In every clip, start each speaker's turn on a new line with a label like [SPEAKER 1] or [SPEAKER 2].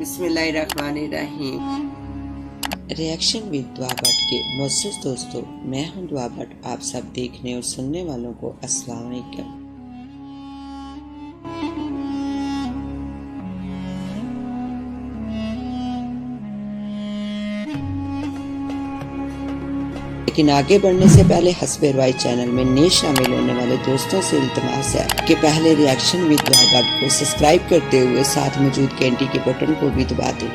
[SPEAKER 1] बिस्मिल्लाहिर्रहमानिर्रहीम। Reaction with दुआ भट्ट के मुअज़्ज़ज़ दोस्तों, मैं हूं दुआ भट्ट। आप सब देखने और सुनने वालों को अस्सलाम वालेकुम। लेकिन आगे बढ़ने से पहले हस्बे रवाई चैनल में नए शामिल होने वाले दोस्तों से इल्तिमास है कि पहले रिएक्शन विद दुआ भट्ट को सब्सक्राइब करते हुए साथ मौजूद घंटी के बटन को भी दबा दें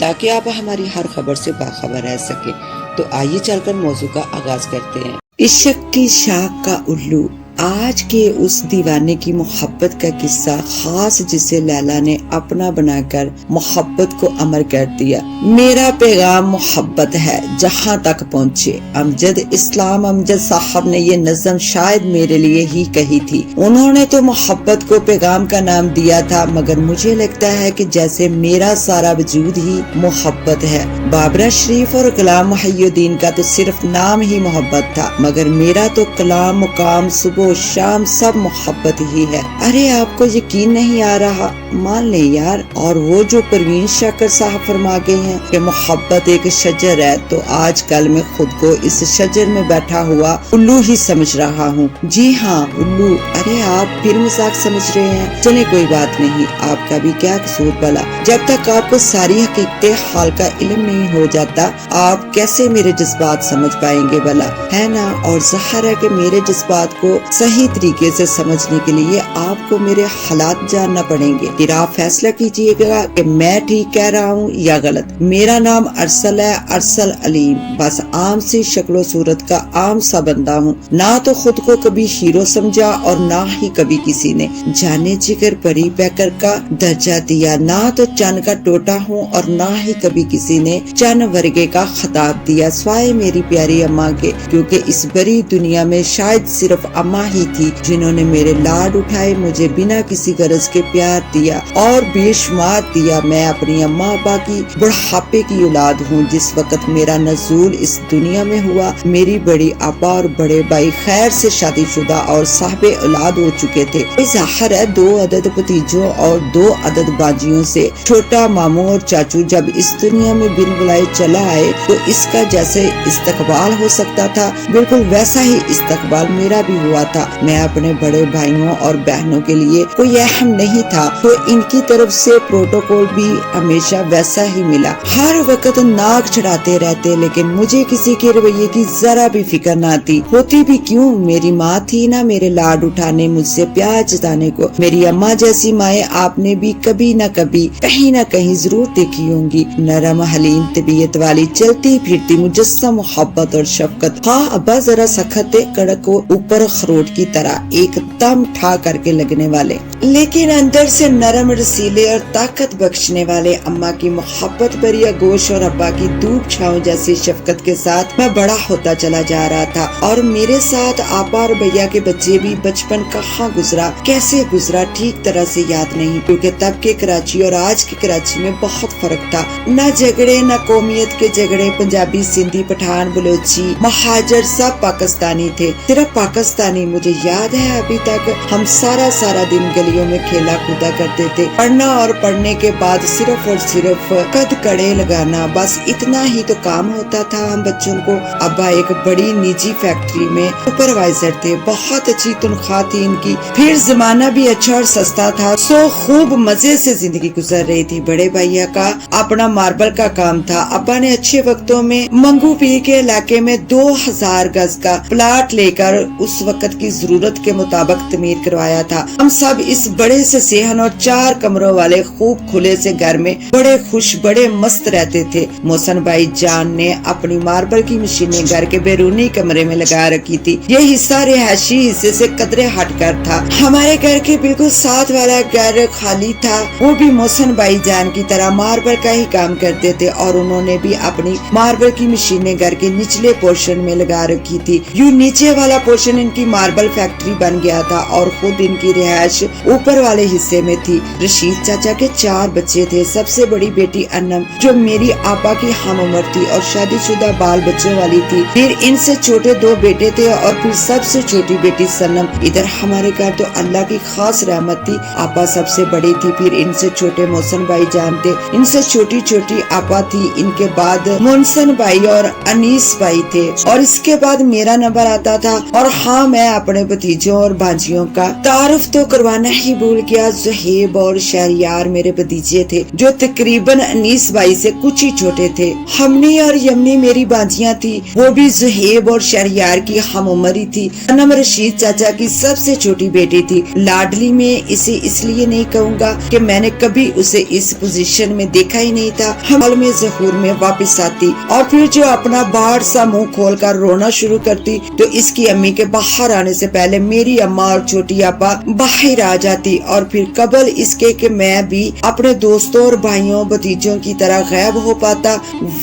[SPEAKER 1] ताकि आप हमारी हर खबर से बाखबर रह सके। तो आइए चलकर मौजू का आगाज करते हैं। इश्क की शाख का उल्लू, आज के उस दीवाने की मोहब्बत का किस्सा खास जिसे लैला ने अपना बनाकर मोहब्बत को अमर कर दिया। मेरा पैगाम मोहब्बत है जहाँ तक पहुँचे। अमजद इस्लाम अमजद साहब ने ये नज़म शायद मेरे लिए ही कही थी। उन्होंने तो मोहब्बत को पैगाम का नाम दिया था, मगर मुझे लगता है कि जैसे मेरा सारा वजूद ही मोहब्बत है। बाबरा शरीफ और गुलाम मुहिउद्दीन का तो सिर्फ नाम ही मोहब्बत था, मगर मेरा तो कलाम मुकाम सुबह शाम सब मोहब्बत ही है। अरे आपको यकीन नहीं आ रहा? मान ले यार। और वो जो परवीन शाकर साहब फरमा गए हैं कि मोहब्बत एक शजर है, तो आजकल मैं खुद को इस शजर में बैठा हुआ उल्लू ही समझ रहा हूँ। जी हाँ, उल्लू। अरे आप फिर मजाक समझ रहे हैं? चले कोई बात नहीं, आपका भी क्या कसूर भला। जब तक आपको सारी हकीकतें हाल का इल्म नहीं हो जाता, आप कैसे मेरे जज्बात समझ पाएंगे भला, है ना? और ज़ाहिर है कि मेरे जज्बात को सही तरीके से समझने के लिए आपको मेरे हालात जानना पड़ेंगे। फिर आप फैसला कीजिएगा कि मैं ठीक कह रहा हूँ या गलत। मेरा नाम अरसल है, अरसल अलीम। बस आम सी शक्लो सूरत का आम सा बंदा हूँ। ना तो खुद को कभी हीरो समझा और ना ही कभी किसी ने जाने जिगर परी पैकर का दर्जा दिया। ना तो चंद का टोटा हूँ और ना ही कभी किसी ने चंद वर्गे का खिताब दिया, स्वाय मेरी प्यारी अम्मा के, क्योंकि इस बड़ी दुनिया में शायद सिर्फ अम्मा ही थी जिन्होंने मेरे लाड उठाए, मुझे बिना किसी गरज के प्यार दिया और बेशुमार दिया। मैं अपनी अम्मा अब्बा की बुढ़ापे की औलाद हूँ। जिस वक्त मेरा नज़ूल इस दुनिया में हुआ, मेरी बड़ी आपा और बड़े भाई खैर से शादीशुदा और साहिबे औलाद हो चुके थे। ज़ाहिर है 2 अदद भतीजों और 2 अदद बाजियों से छोटा मामू और चाचू जब इस दुनिया में बिन बुलाए चला आए, तो इसका जैसे इस्तकबाल हो सकता था, बिल्कुल वैसा ही इस्तकबाल मेरा भी हुआ था। मैं अपने बड़े भाइयों और बहनों के लिए कोई अहम नहीं था, तो इनकी तरफ से प्रोटोकॉल भी हमेशा वैसा ही मिला। हर वक्त नाक चढ़ाते रहते, लेकिन मुझे किसी के रवैये की जरा भी फिक्र न थी। होती भी क्यों, मेरी माँ थी ना मेरे लाड उठाने, मुझसे प्यार जताने को। मेरी अम्मा जैसी माएँ आपने भी कभी न कभी कहीं न कहीं जरूर देखी होंगी। नरम हलीम तबीयत वाली, चलती फिरती मुजस्सम मोहब्बत और शफकत। हाँ अब्बा जरा सख्त कड़क ऊपर अखरोट की तरह एकदम ठा करके लगने वाले, लेकिन अंदर से नरम रसीले और ताकत बख्शने वाले। अम्मा की मोहब्बत भरी आगोश और अब्बा की धूप छांव जैसी शफकत के साथ मैं बड़ा होता चला जा रहा था, और मेरे साथ आपा और भैया के बच्चे भी। बचपन कहाँ गुजरा, कैसे गुजरा, ठीक तरह से याद नहीं, क्योंकि तब के कराची और आज के कराची में बहुत फर्क था। न झगड़े न कौमियत के झगड़े, पंजाबी सिंधी पठान बलोची महाजर सब पाकिस्तानी थे, सिर्फ पाकिस्तानी। मुझे याद है अभी तक हम सारा दिन गलियों में खेला कूदा करते थे। पढ़ना और पढ़ने के बाद सिर्फ और सिर्फ कद कड़े लगाना, बस इतना ही तो काम होता था हम बच्चों को। अब्बा एक बड़ी निजी फैक्ट्री में सुपरवाइजर थे, बहुत अच्छी तनख्वाह थी इनकी। फिर जमाना भी अच्छा और सस्ता था, सो खूब मजे से जिंदगी गुजर रही थी। बड़े भैया का अपना मार्बल का काम था। अब्बा ने अच्छे वक्तों में मंगू पीर के इलाके में 2000 गज का प्लाट लेकर उस वक्त की जरूरत के मुताबिक तमीर करवाया था। हम सब इस बड़े से सेहन और 4 कमरों वाले खूब खुले से घर में बड़े खुश बड़े मस्त रहते थे। मोहसन भाई जान ने अपनी मार्बल की मशीनें घर के बैरूनी कमरे में लगा रखी थी। ये हिस्सा रिहायशी हिस्से से कदरे हटकर था। हमारे घर के बिल्कुल साथ वाला घर खाली था। वो भी मोहसन भाई जान की तरह मार्बल का ही काम करते थे, और उन्होंने भी अपनी मार्बल की मशीनें घर के निचले पोर्शन में लगा रखी थी। यूं नीचे वाला पोर्शन इनकी मार्बल मार्बल फैक्ट्री बन गया था और खुद इनकी रिहाइश ऊपर वाले हिस्से में थी। रशीद चाचा के 4 बच्चे थे। सबसे बड़ी बेटी अन्नम जो मेरी आपा की हम उम्र थी और शादीशुदा बाल बच्चों वाली थी। फिर इनसे छोटे 2 बेटे थे और फिर सबसे छोटी बेटी सनम। इधर हमारे घर तो अल्लाह की खास रहमत थी। आपा सबसे बड़ी थी, फिर इनसे छोटे मोहसन भाई जान थे, इनसे छोटी छोटी आपा थी, इनके बाद मोहसन भाई और अनीस भाई थे और इसके बाद मेरा नंबर आता था। और हाँ, मैं अपने भतीजों और भांजियों का तारुफ तो करवाना ही भूल गया। ज़ुहैब और शहरियार मेरे भतीजे थे जो तकरीबन अनीस भाई से कुछ ही छोटे थे। हमनी और यमनी मेरी भांजियां थी, वो भी ज़ुहैब और शहरियार की हम उम्र ही थी। सनम रशीद चाचा की सबसे छोटी बेटी थी। लाडली में इसे इसलिए नहीं कहूँगा कि मैंने कभी उसे इस पोजीशन में देखा ही नहीं था। हाल में ज़हूर में वापस आती और फिर जो अपना बाहर सा मुंह खोल कर रोना शुरू करती तो इसकी अम्मी के बाहर आने से पहले मेरी अम्मा और छोटी आपा बाहर आ जाती और फिर कबल इसके कि मैं भी अपने दोस्तों और भाइयों भतीजों की तरह गायब हो पाता,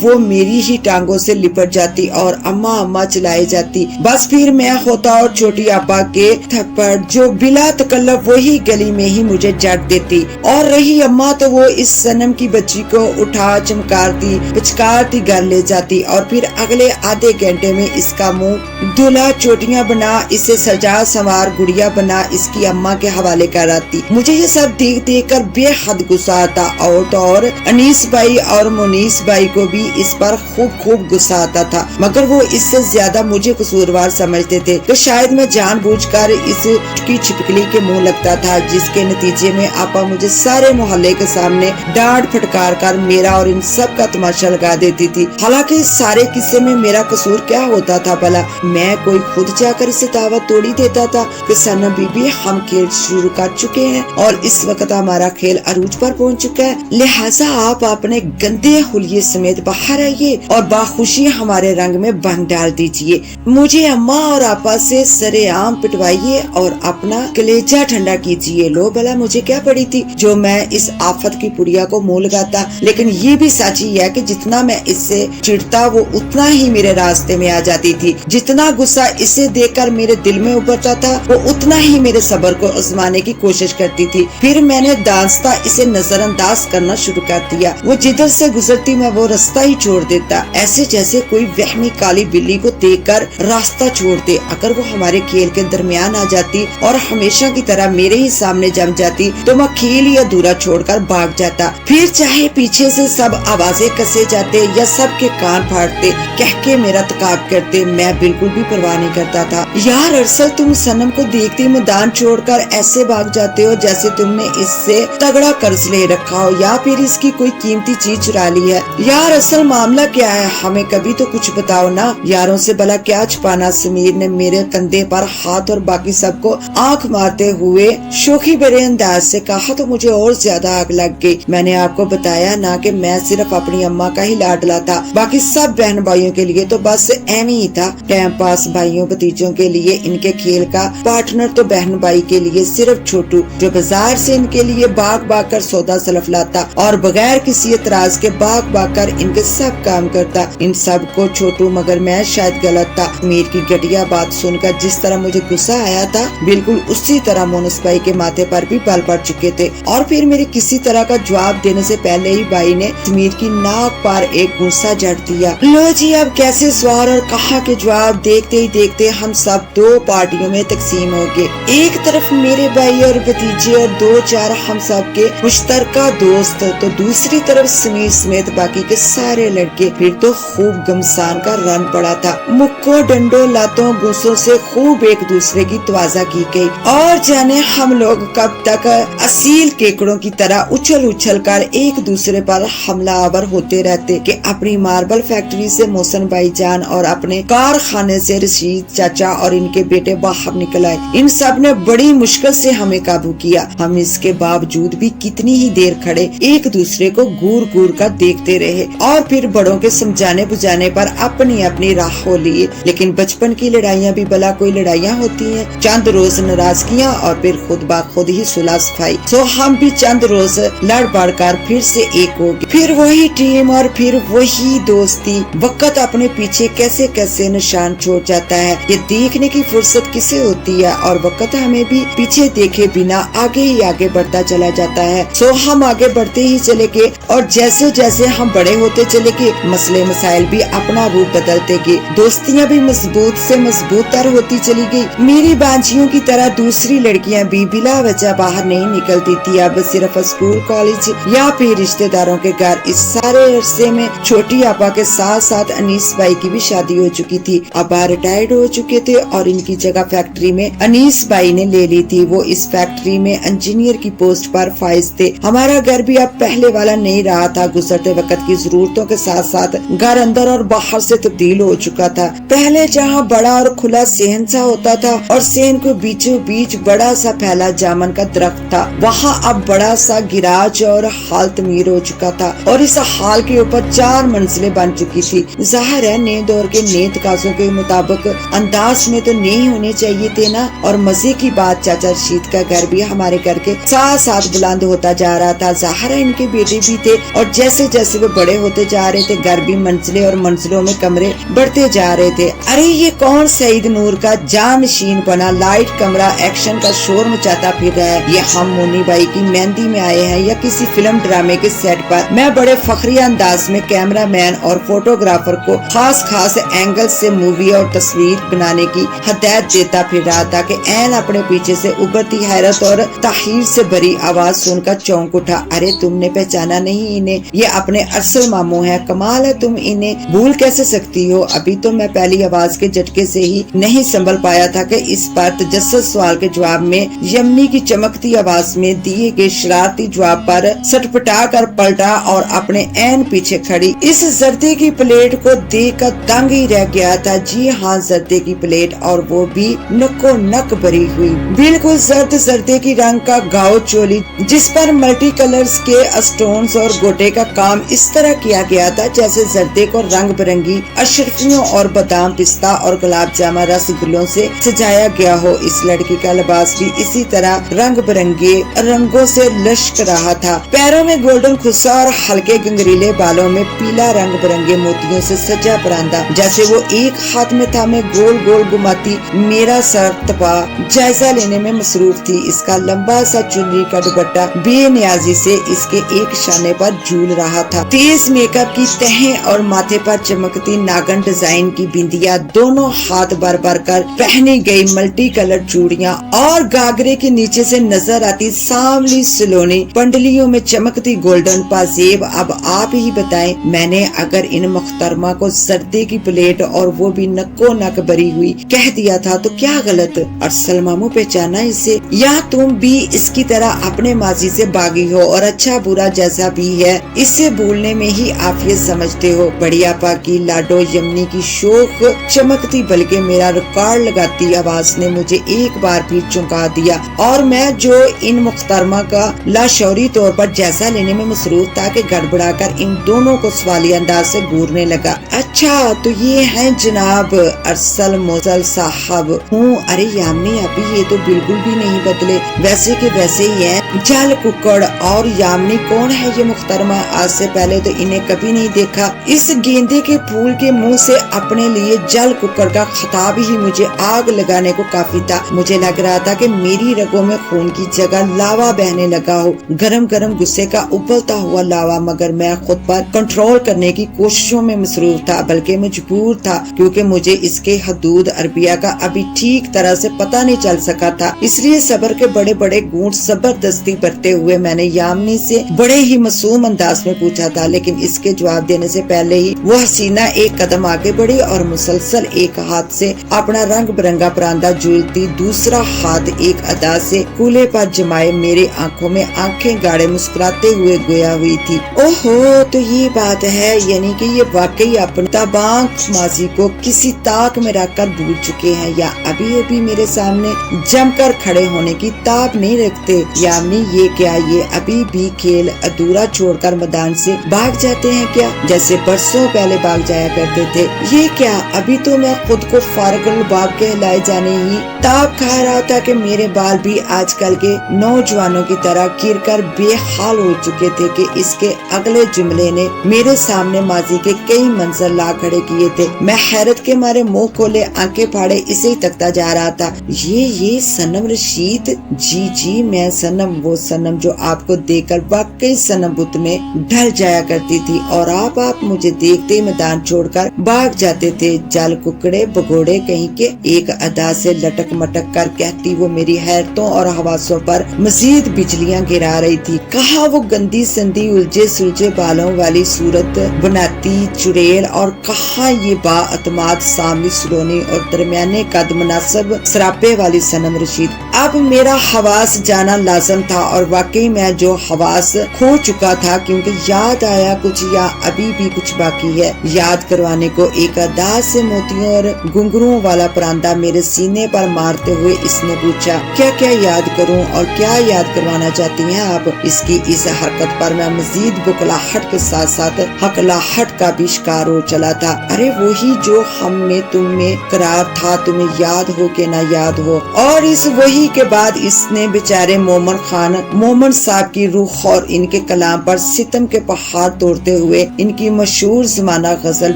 [SPEAKER 1] वो मेरी ही टांगों से लिपट जाती और अम्मा अम्मा चलाई जाती। बस फिर मैं होता और छोटी आपा के थप्पड़ जो बिला तकल्लुफ वही गली में ही मुझे जड़ देती। और रही अम्मा तो वो इस सनम की बच्ची को उठा चमकारती पिचकारती घर ले जाती और फिर अगले आधे घंटे में इसका मुंह दूल्हा चोटियां बना इसे सजा संवार गुड़िया बना इसकी अम्मा के हवाले कर आती। मुझे ये सब देख देख कर बेहद गुस्सा आता और अनीस भाई और मुनीस भाई को भी इस पर खूब गुस्सा आता था, मगर वो इससे ज्यादा मुझे कसूरवार समझते थे तो शायद मैं जानबूझकर इस की छिपकली के मुंह लगता था, जिसके नतीजे में आपा मुझे सारे मोहल्ले के सामने डांट फटकार कर मेरा और इन सब का तमाशा लगा देती थी। हालांकि इस सारे किस्से में मेरा कसूर क्या होता था भला? मैं कोई खुद जाकर इसे दावत तोड़ी देता था कि सनम बीबी हम खेल शुरू कर चुके हैं और इस वक्त हमारा खेल अरूज पर पहुंच चुका है, लिहाजा आप अपने गंदे हुलिये समेत बाहर आइए और बाखुशी हमारे रंग में बंद डाल दीजिए। मुझे अम्मा और आपा से सरेआम पिटवाइए और अपना कलेजा ठंडा कीजिए। लो भला मुझे क्या पड़ी थी जो मैं इस आफत की पुड़िया को मुंह लगाता। लेकिन ये भी सच ही है कि जितना मैं इससे चिढ़ता वो उतना ही मेरे रास्ते में आ जाती थी। जितना गुस्सा इसे देखकर मेरे दिल में उभरता था वो उतना ही मेरे सब्र को आजमाने की कोशिश करती थी। फिर मैंने दांस्ता इसे नजरअंदाज करना शुरू कर दिया। वो जिधर से गुजरती मैं वो रास्ता ही छोड़ देता, ऐसे जैसे कोई वहमी काली बिल्ली को देखकर रास्ता छोड़ दे। अगर वो हमारे खेल के दरमियान आ जाती और हमेशा की तरह मेरे ही सामने जम जाती तो मैं खेल ही अधूरा छोड़कर भाग जाता। फिर चाहे पीछे से सब आवाजें कसे जाते या सबके कान फाड़ते, कह के मेरा तकाब करते, मैं बिल्कुल भी परवाह नहीं करता था। यार अरसल, तुम सनम को देखते मैदान छोड़कर ऐसे भाग जाते हो जैसे तुमने इससे तगड़ा कर्ज ले रखा हो या फिर इसकी कोई कीमती चीज चुरा ली है। यार असल मामला क्या है, हमें कभी तो कुछ बताओ ना। यारों से भला क्या छुपाना। समीर ने मेरे कंधे पर हाथ और बाकी सबको आंख मारते हुए शोखी भरे अंदाज से कहा तो मुझे और ज्यादा आग लग गई। मैंने आपको बताया ना कि मैं सिर्फ अपनी अम्मा का ही लाडला था, बाकी सब बहन भाइयों के लिए तो बस एवं ही था। टाइम पास भाइयों भतीजों के लिए इनके खेल का पार्टनर तो बहन भाई के लिए सिर्फ छोटू, जो बाजार से इनके लिए भाग भाग कर सौदा सलफ लाता और बगैर किसी एतराज के भाग भाग कर इनके सब काम करता। इन सब को छोटू, मगर मैं शायद गलत था। मीर की घटिया बात सुनकर जिस तरह मुझे गुस्सा आया था बिल्कुल उसी तरह मोनस भाई के माथे पर भी बल पड़ चुके थे। और फिर मेरे किसी तरह का जवाब देने से पहले ही भाई ने मीर की नाक पर एक गुस्सा जड़ दिया। लो जी, अब कैसे सवाल और कहा के जवाब देखते ही देखते हम सब 2 पार्टियों में तकसीम हो गए। एक तरफ मेरे भाई और भतीजे और 2-4 हम सब के मुश्तरका दोस्त, तो दूसरी तरफ समीर समेत बाकी के सारे लड़के। फिर तो खूब गमसान का रन पड़ा था। मुक्कों डंडों लातों गुस्सों से खूब एक दूसरे की तवाजा की गई और जाने हम लोग कब तक असील केकड़ों की तरह उछल उछल कर एक दूसरे पर हमला आवर होते रहते कि अपनी मार्बल फैक्ट्री से मोहसन भाईजान और अपने कारखाने से रशीद चाचा और इनके बेटे बाहर निकल आए। इन सब ने बड़ी मुश्किल से हमें काबू किया। हम इसके बावजूद भी कितनी ही देर खड़े एक दूसरे को घूर घूर कर देखते रहे और फिर बड़ों के समझाने बुझाने पर अपनी अपनी राह हो लिए। लेकिन बचपन की लड़ाइयाँ भी भला कोई लड़ाइयाँ होती हैं? चंद रोज नाराजगियाँ और फिर खुद ब खुद ही सुलह सफाई। सो हम भी चंद रोज लड़ बढ़ कर फिर से एक हो गए। फिर वही टीम और फिर वही दोस्ती। वक्त अपने पीछे कैसे कैसे निशान छोड़ जाता है, ये देखने की फुर्सत किसे होती है, और वक्त हमें भी पीछे देखे बिना आगे ही आगे बढ़ता चला जाता है। सो हम आगे बढ़ते ही चले गए, और जैसे जैसे हम बड़े होते चले गए, मसले मसाइल भी अपना रूप बदलते गए, दोस्तियाँ भी मजबूत से मजबूत तर होती चली गई। मेरी बांझियों की तरह दूसरी लड़कियां भी बिला वजह बाहर नहीं निकलती थी। अब सिर्फ स्कूल, कॉलेज या फिर रिश्तेदारों के घर। इस सारे अरसे में छोटी आपा के साथ साथ अनीस भाई की भी शादी हो चुकी थी। आपा रिटायर्ड हो चुके थे और इनकी जगह फैक्ट्री में अनीस भाई ने ले ली थी। वो इस फैक्ट्री में इंजीनियर की पोस्ट पर फाइज थे। हमारा घर भी अब पहले वाला नहीं रहा था। गुजरते वक्त की जरूरतों के साथ साथ घर अंदर और बाहर से तब्दील हो चुका था। पहले जहाँ बड़ा और खुला सेहन सा होता था और सेहन को बीचों बीच बड़ा सा फैला जामन का दरख्त था, वहाँ अब बड़ा सा गिराज और हाल तमीर हो चुका था, और इस हाल के ऊपर 4 मंजिलें बन चुकी थी। जाहिर है नए दौर के नए तकाज़ों के मुताबिक अंदाज में तो नहीं होने चाहिए थे ना। और मजे की बात, चाचा रशीद का घर भी हमारे घर के साथ साथ बुलंद होता जा रहा था। जाहिर है इनके बेटे भी थे, और जैसे जैसे वो बड़े होते जा रहे थे, घर भी मंजिलें और मंजिलों में कमरे बढ़ते जा रहे थे। अरे ये कौन सईद नूर का जानशीन बना लाइट कमरा एक्शन का शोर मचाता फिर रहा है। ये हम मुन्नी भाई की मेहंदी में आए हैं या किसी फिल्म ड्रामे के सेट पर। मैं बड़े फखरिया अंदाज में कैमरा मैन और फोटोग्राफर को खास खास एंगल से मूवी और तस्वीर बनाने की हदायत देता फिर रहा था कि ऐन अपने पीछे से उभरती हैरत और ताहीर से भरी आवाज सुनकर चौंक उठा। अरे तुमने पहचाना नहीं इन्हें? ये अपने अरसल मामू है। कमाल है, तुम इन्हें भूल कैसे सकती हो? अभी तो मैं पहली आवाज के झटके से ही नहीं संभल पाया था कि इस पर तजस्सुस सवाल के जवाब में यमनी की चमकती आवाज में दिए गए शरारती जवाब पर सटपटा कर पलटा और अपने ऐन पीछे खड़ी इस जर्दे की प्लेट को देखकर दंग ही रह गया था। जी हाँ, जर्दे की प्लेट, और वो भी नको नक भरी हुई, बिल्कुल जर्द जर्दे की रंग का गाउन चोली जिस पर मल्टी कलर्स के स्टोन्स और गोटे का काम इस तरह किया गया था जैसे जर्दे को रंग बिरंगी अशरफियों और बादाम, पिस्ता और गुलाब जामुन रसगुल्लों से सजाया गया हो। इस लड़की का लिबास भी इसी तरह रंग बिरंगे रंगों से लश्क रहा था। पैरों में गोल्डन खुस्सा और हल्के गंगरीले बालों में पीला रंग बिरंगे मोतियों से सजा परांदा, जैसे वो एक हाथ में था मैं गोल गोल घुमाती मेरा सर तपा जायजा लेने में मसरूफ थी। इसका लंबा सा चुनरी का दुपट्टा बेनियाजी से इसके एक शाने पर झूल रहा था। तेज मेकअप की तहें और माथे पर चमकती नागन डिजाइन की बिंदिया, दोनों हाथ भर भर कर पहनी गई मल्टी कलर चूड़ियां और घाघरे के नीचे से नजर आती सांवली सलोनी पंडलियों में चमकती गोल्डन पाजेब। अब आप ही बताएं, मैंने अगर इन मुख्तरमा को जर्दे की प्लेट और वो भी नक्को नक भरी हुई कह दिया था तो क्या गलत? अरसल मामू पहचाना इसे, या तुम भी इसकी तरह अपने माजी से बागी हो और अच्छा बुरा जैसा भी है इसे भूलने में ही आप ये समझते हो? बड़ी आपा की लाडो यमनी की शोक चमकती बल्कि मेरा रिकॉर्ड लगाती आवाज ने मुझे एक बार फिर चौंका दिया, और मैं जो इन मुख्तरमा का लाशौरी तौर पर जायजा लेने में मसरूफ था कि गड़बड़ाकर इन दोनों को सवाली अंदाज से घूरने लगा। अच्छा तो ये हैं जनाब अरसल मोजल साहब। हूँ, अरे यामिनी अभी ये तो बिल्कुल भी नहीं बदले, वैसे के वैसे ही हैं। जल कुकड़ और यामिनी कौन है ये मुख्तरमा? आज से पहले तो इन्हें कभी नहीं देखा। इस गेंदे के फूल के मुंह से अपने लिए जल कुकड़ का खिताब ही मुझे आग लगाने को काफी था। मुझे लग रहा था कि मेरी रगों में खून की जगह लावा बहने लगा हो, गरम गरम गुस्से का उबलता हुआ लावा। मगर मैं खुद पर कंट्रोल करने की कोशिशों में मसरूफ था, बल्कि मजबूर था, क्योंकि मुझे इसके हदूद अरबिया का अभी ठीक तरह से पता नहीं चल सका था। इसलिए सब्र के बड़े बड़े घूंट जबरदस्ती बरते हुए मैंने यामिनी से बड़े ही मासूम अंदाज में पूछा था, लेकिन इसके जवाब देने से पहले ही वो हसीना एक कदम आगे बढ़ी और मुसलसल एक हाथ से अपना रंग बिरंगा परांदा झूलती, दूसरा हाथ एक अदा से कूल्हे पर जमाए मेरे आंखों में आंखें गाड़े मुस्कुराते हुए गोया हुई थी। ओहो, तो ये बात है, यानी कि ये वाकई अपने तबांग माजी को किसी ताक में रखकर भूल चुके हैं, या अभी अभी मेरे सामने जमकर खड़े होने की ताब नहीं रखते। यामिनी यामिनी ये क्या, ये अभी भी खेल अधूरा छोड़कर मैदान से भाग जाते हैं क्या, जैसे बरसों पहले भाग जाया करते थे। ये क्या, अभी तो मैं खुद को फारगुल बाग कहलाए जाने ही ताप खा रहा था कि मेरे बाल भी आजकल के नौजवानों की तरह गिरकर बेहाल हो चुके थे कि इसके अगले जुमले ने मेरे सामने माजी के कई मंजर ला खड़े किए थे। मैं हैरत के मारे मुंह खोले आंखें फाड़े इसे ही तकता जा रहा था। ये सनम रशीद? जी मैं सनम, वो सनम जो आपको देखकर वाकई सनम बुत में ढल जाया करती थी और आप मुझे देखते ही मैदान छोड़कर भाग जाते थे। जल कुकड़े भगोड़े कहीं के, एक अदा से लटक मटक कर कहती वो मेरी हैरतों और हवासों पर मजीद बिजलियां गिरा रही थी। कहा वो गंदी संदी उलझे सुलझे बालों वाली सूरत बनाती चुड़ैल, और कहा ये बाअतमाद सामनी सलोनी और दरमियाने कद मुनासिब सरापे वाली सनम रशीद। अब मेरा हवास जाना लाजम था और वाकई मैं जो हवास खो चुका था, क्योंकि याद आया कुछ या अभी भी कुछ बाकी है याद करवाने को। एक अदा से मोतियों और घुंघरुओं वाला परांदा मेरे सीने पर मारते हुए इसने पूछा, क्या क्या याद करूं और क्या याद करवाना चाहती हैं आप? इसकी इस हरकत पर मैं मजीद बुकलाहट के साथ साथ हकलाहट का भी शिकार हो चला था। अरे वही जो हमने तुम में करार था, तुम्हें याद हो के ना याद हो। और इस वही के बाद इसने बेचारे मोमन साहब की रूह और इनके कलाम पर सितम के पहाड़ तोड़ते हुए इनकी मशहूर जमाना गजल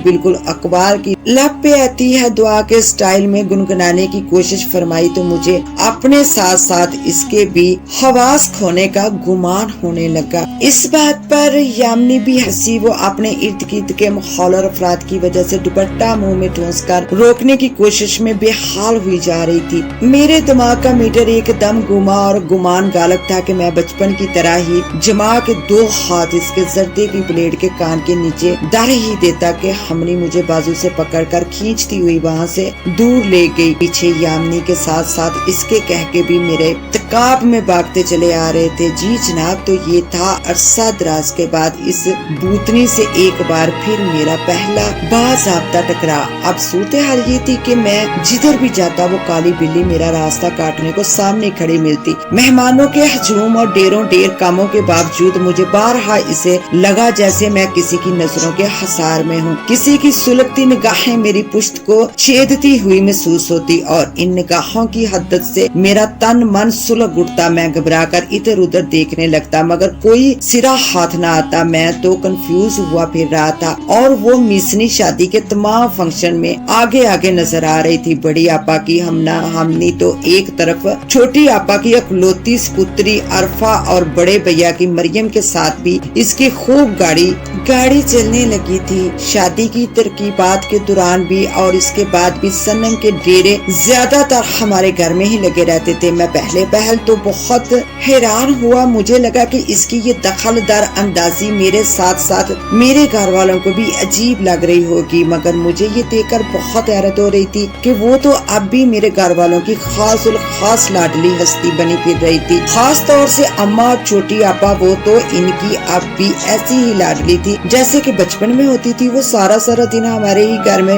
[SPEAKER 1] बिल्कुल अखबार की लब पे आती है दुआ के स्टाइल में गुनगुनाने की कोशिश फरमाई, तो मुझे अपने साथ साथ इसके भी हवास खोने का गुमान होने लगा। इस बात पर यामिनी भी हंसी। वो अपने इर्द गिर्द के मुखौलर अफराद की वजह से दुपट्टा मुंह में ठूंस कर रोकने की कोशिश में बेहाल हुई जा रही थी। मेरे दिमाग का मीटर एकदम गुमा और गुमान गालब था कि मैं बचपन की तरह ही जमा के दो हाथ इसके जर्दे की ब्लेड के कान के नीचे दर ही देता कि हमनी मुझे बाजू से पकड़कर खींचती हुई वहाँ से दूर ले गई। पीछे यामिनी के साथ साथ इसके कह के भी मेरे तकाब में भागते चले आ रहे थे। जी जनाब, तो ये था अरसा दराज के बाद इस बूतनी से एक बार फिर मेरा पहला बाज़ाब्ता टकराव। अब सूरत हाल ये थी कि मैं जिधर भी जाता वो काली बिल्ली मेरा रास्ता काटने को सामने खड़ी मिलती। मेहमानों के हजूम और ढेरों ढेर कामों के बावजूद मुझे बारहा इसे लगा जैसे मैं किसी की नजरों के हसार में हूँ। किसी की सुलगती निगाहें मेरी पुश्त को छेदती हुई महसूस होती और इन निगाहों की हद्दत से मेरा तन मन सुलग उठता। मैं घबरा कर इधर उधर देखने लगता मगर कोई सिरा हाथ न आता। मैं तो कंफ्यूज हुआ फिर रहा था और वो मिसनी शादी के तमाम फंक्शन में आगे आगे नजर आ रही थी। बड़ी आपा की हमनी तो एक तरफ, छोटी आपा की अकलौती पुत्री अरफा और बड़े भैया की मरियम के साथ भी इसकी खूब गाड़ी चलने लगी थी। शादी की तरकीबात के दौरान भी और इसके बाद भी सनम के डेरे ज्यादातर हमारे घर में ही लगे रहते थे। मैं पहल तो बहुत हैरान हुआ। मुझे लगा कि इसकी ये दखलदार अंदाजी मेरे साथ साथ मेरे घर वालों को भी अजीब लग रही होगी, मगर मुझे ये देखकर बहुत हैरत हो रही थी कि वो तो अब भी मेरे घर वालों की खास लाडली हस्ती बनी फिर रही थी। खास तौर से अम्मा और छोटी आपा, वो तो इनकी अब भी ऐसी ही लाडली थी जैसे कि बचपन में होती थी। वो सारा दिन हमारे ही घर में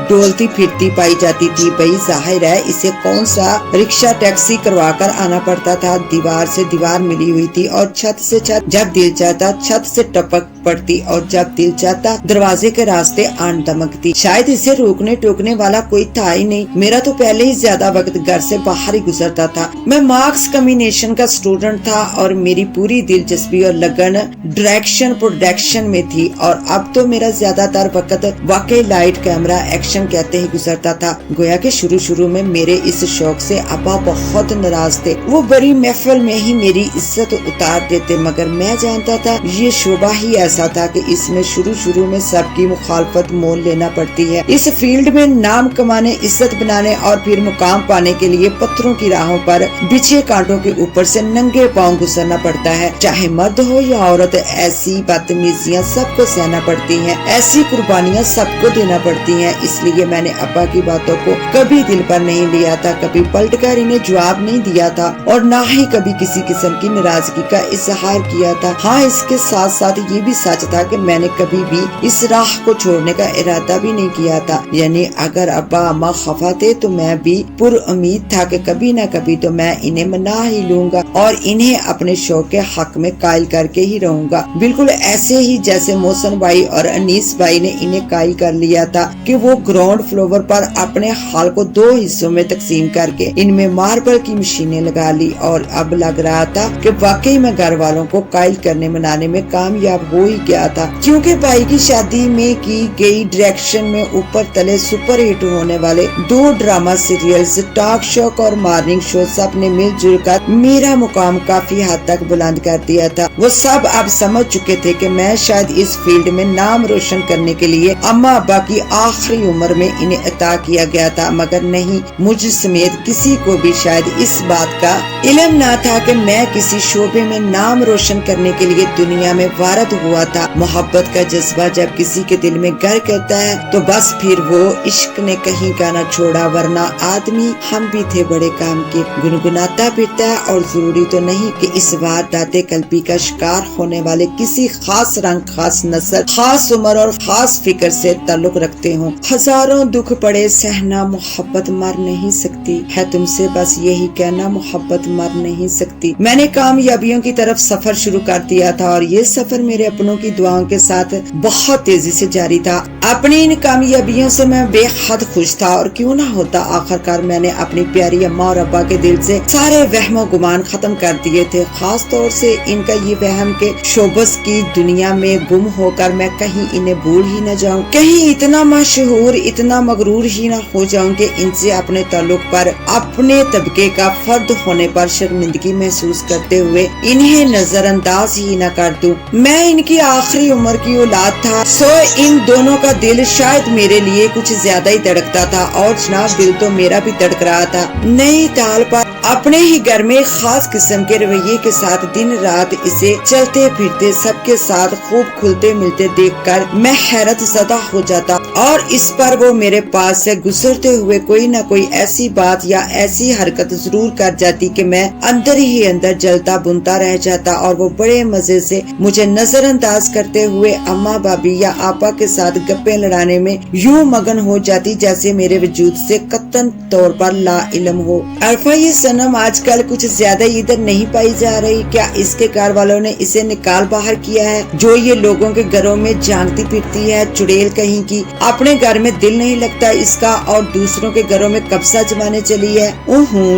[SPEAKER 1] डोलती फिरती पाई जाती थी। भाई जाहिर है इसे कौन सा रिक्शा टैक्सी करवा कर आना पड़ता था। दीवार से दीवार मिली हुई थी और छत से छत, जब दिल चाहता छत से टपक पड़ती और जब दिल चाहता दरवाजे के रास्ते आन दमकती। शायद इसे रोकने टोकने वाला कोई था ही नहीं। मेरा तो पहले ही ज्यादा वक्त घर से बाहर ही गुजरता था। मैं मार्क्स कम्बिनेशन का स्टूडेंट था और मेरी पूरी दिलचस्पी और लगन डायरेक्शन प्रोडक्शन में थी और अब तो मेरा ज्यादातर वक्त वाकई लाइट कैमरा एक्शन कहते ही गुजरता था। गोया के शुरू में मेरे इस शौक से अब्बा बहुत नाराज थे। वो बड़ी महफिल में ही मेरी इज्जत उतार देते, मगर मैं जानता था ये शोभा ही ऐसा था कि इसमें शुरू में सबकी मुखालफत मोल लेना पड़ती है। इस फील्ड में नाम कमाने, इज्जत बनाने और फिर मुकाम पाने के लिए पत्थरों की राहों पर बिछे कांटों के ऊपर से नंगे पांव गुजरना पड़ता है। चाहे मर्द हो या औरत, ऐसी बदतमीजियां सबको सहना पड़ती हैं, ऐसी कुर्बानियां सबको देना पड़ती हैं। इसलिए لیے मैंने अब्बा की बातों को कभी दिल पर नहीं लिया था, कभी पलट कर इन्हें जवाब नहीं दिया था और ना ही कभी किसी किस्म की नाराजगी का इजहार किया था। हाँ, इसके साथ साथ ये भी सच था कि मैंने कभी भी इस राह को छोड़ने का इरादा भी नहीं किया था। यानी अगर अब्बा अम्मा खफा थे तो मैं भी पुर उम्मीद था कि कभी न कभी तो मैं इन्हें मना ही लूंगा और इन्हें अपने शौक के हक में कायल करके ही रहूंगा। बिल्कुल ऐसे ही जैसे मोहसिन भाई और अनीस भाई ने इन्हें कायल कर लिया था कि वो ग्राउंड फ्लोर पर अपने हाल को 2 हिस्सों में तकसीम करके इनमें मार्बल की मशीनें लगा ली और अब लग रहा था कि वाकई में घर वालों को कायल करने मनाने में कामयाब हो ही गया था, क्योंकि भाई की शादी में की गई डायरेक्शन में ऊपर तले सुपर हिट होने वाले 2 ड्रामा सीरियल्स, टॉक शो और मॉर्निंग शो सब ने मिलजुल कर मेरा मुकाम काफी हद तक बुलंद कर दिया था। वो सब अब समझ चुके थे कि मैं शायद इस फील्ड में नाम रोशन करने के लिए अम्मा अब्बा की आखिरी उम्र में इन्हें अता किया गया था, मगर नहीं, मुझ समेत किसी को भी शायद इस बात का इल्म ना था कि मैं किसी शोबे में नाम रोशन करने के लिए दुनिया में वारद हुआ था। मोहब्बत का जज्बा जब किसी के दिल में घर करता है तो बस फिर वो इश्क ने कहीं का न छोड़ा, वरना आदमी हम भी थे बड़े काम के। गुनगुनाता फिरता है और जरूरी तो नहीं कि इस वारदाते कल्बी का शिकार होने वाले किसी खास रंग, खास नस्ल, खास उम्र और खास फिक्र से ताल्लुक रखते हो। हजारों दुख पड़े सहना, मोहब्बत मर नहीं सकती है। तुमसे बस यही कहना, मोहब्बत मर नहीं सकती। मैंने कामयाबियों की तरफ सफर शुरू कर दिया था और ये सफर मेरे अपनों की दुआओं के साथ बहुत तेजी से जारी था। अपनी इन कामयाबियों से मैं बेहद खुश था और क्यों ना होता, आखिरकार मैंने अपनी प्यारी अम्मा और अब्बा के दिल से सारे वहमो गुमान खत्म कर दिए थे। खास तौर से इनका ये वहम के शोबस की दुनिया में गुम होकर मैं कहीं इन्हें भूल ही न जाऊं, कहीं इतना मशहूर, इतना मगरूर ही न हो जाऊं कि इनसे अपने ताल्लुक पर, अपने तबके का फर्द होने पर शर्मिंदगी महसूस करते हुए इन्हें नजरअंदाज ही न कर दूं। मैं इनकी आखिरी उम्र की औलाद था, सो इन दोनों का दिल शायद मेरे लिए कुछ ज्यादा ही धड़कता था और जनाब दिल तो मेरा भी धड़क रहा था। नई ताल पर अपने ही घर में खास किस्म के रवैये के साथ दिन रात इसे चलते फिरते सबके साथ खूब खुलते मिलते देखकर मैं हैरत ज़दा हो जाता और इस पर वो मेरे पास से गुजरते हुए कोई न कोई ऐसी बात या ऐसी हरकत जरूर कर जाती कि मैं अंदर ही अंदर जलता बुनता रह जाता और वो बड़े मजे से मुझे नजरअंदाज करते हुए अम्मा भाभी या आपा के साथ गप्पे लड़ाने में यूं मगन हो जाती जैसे मेरे वजूद से कतन तौर पर ला इल्म हो। अरफा, ये सनम आजकल कुछ ज्यादा इधर नहीं पाई जा रही, क्या इसके घर वालों ने इसे निकाल बाहर किया है जो ये लोगों के घरों में झांकती फिरती है? चुड़ैल कहीं की, अपने घर में दिल नहीं लगता इसका और दूसरों के घरों में कब्जा जमाने चली है।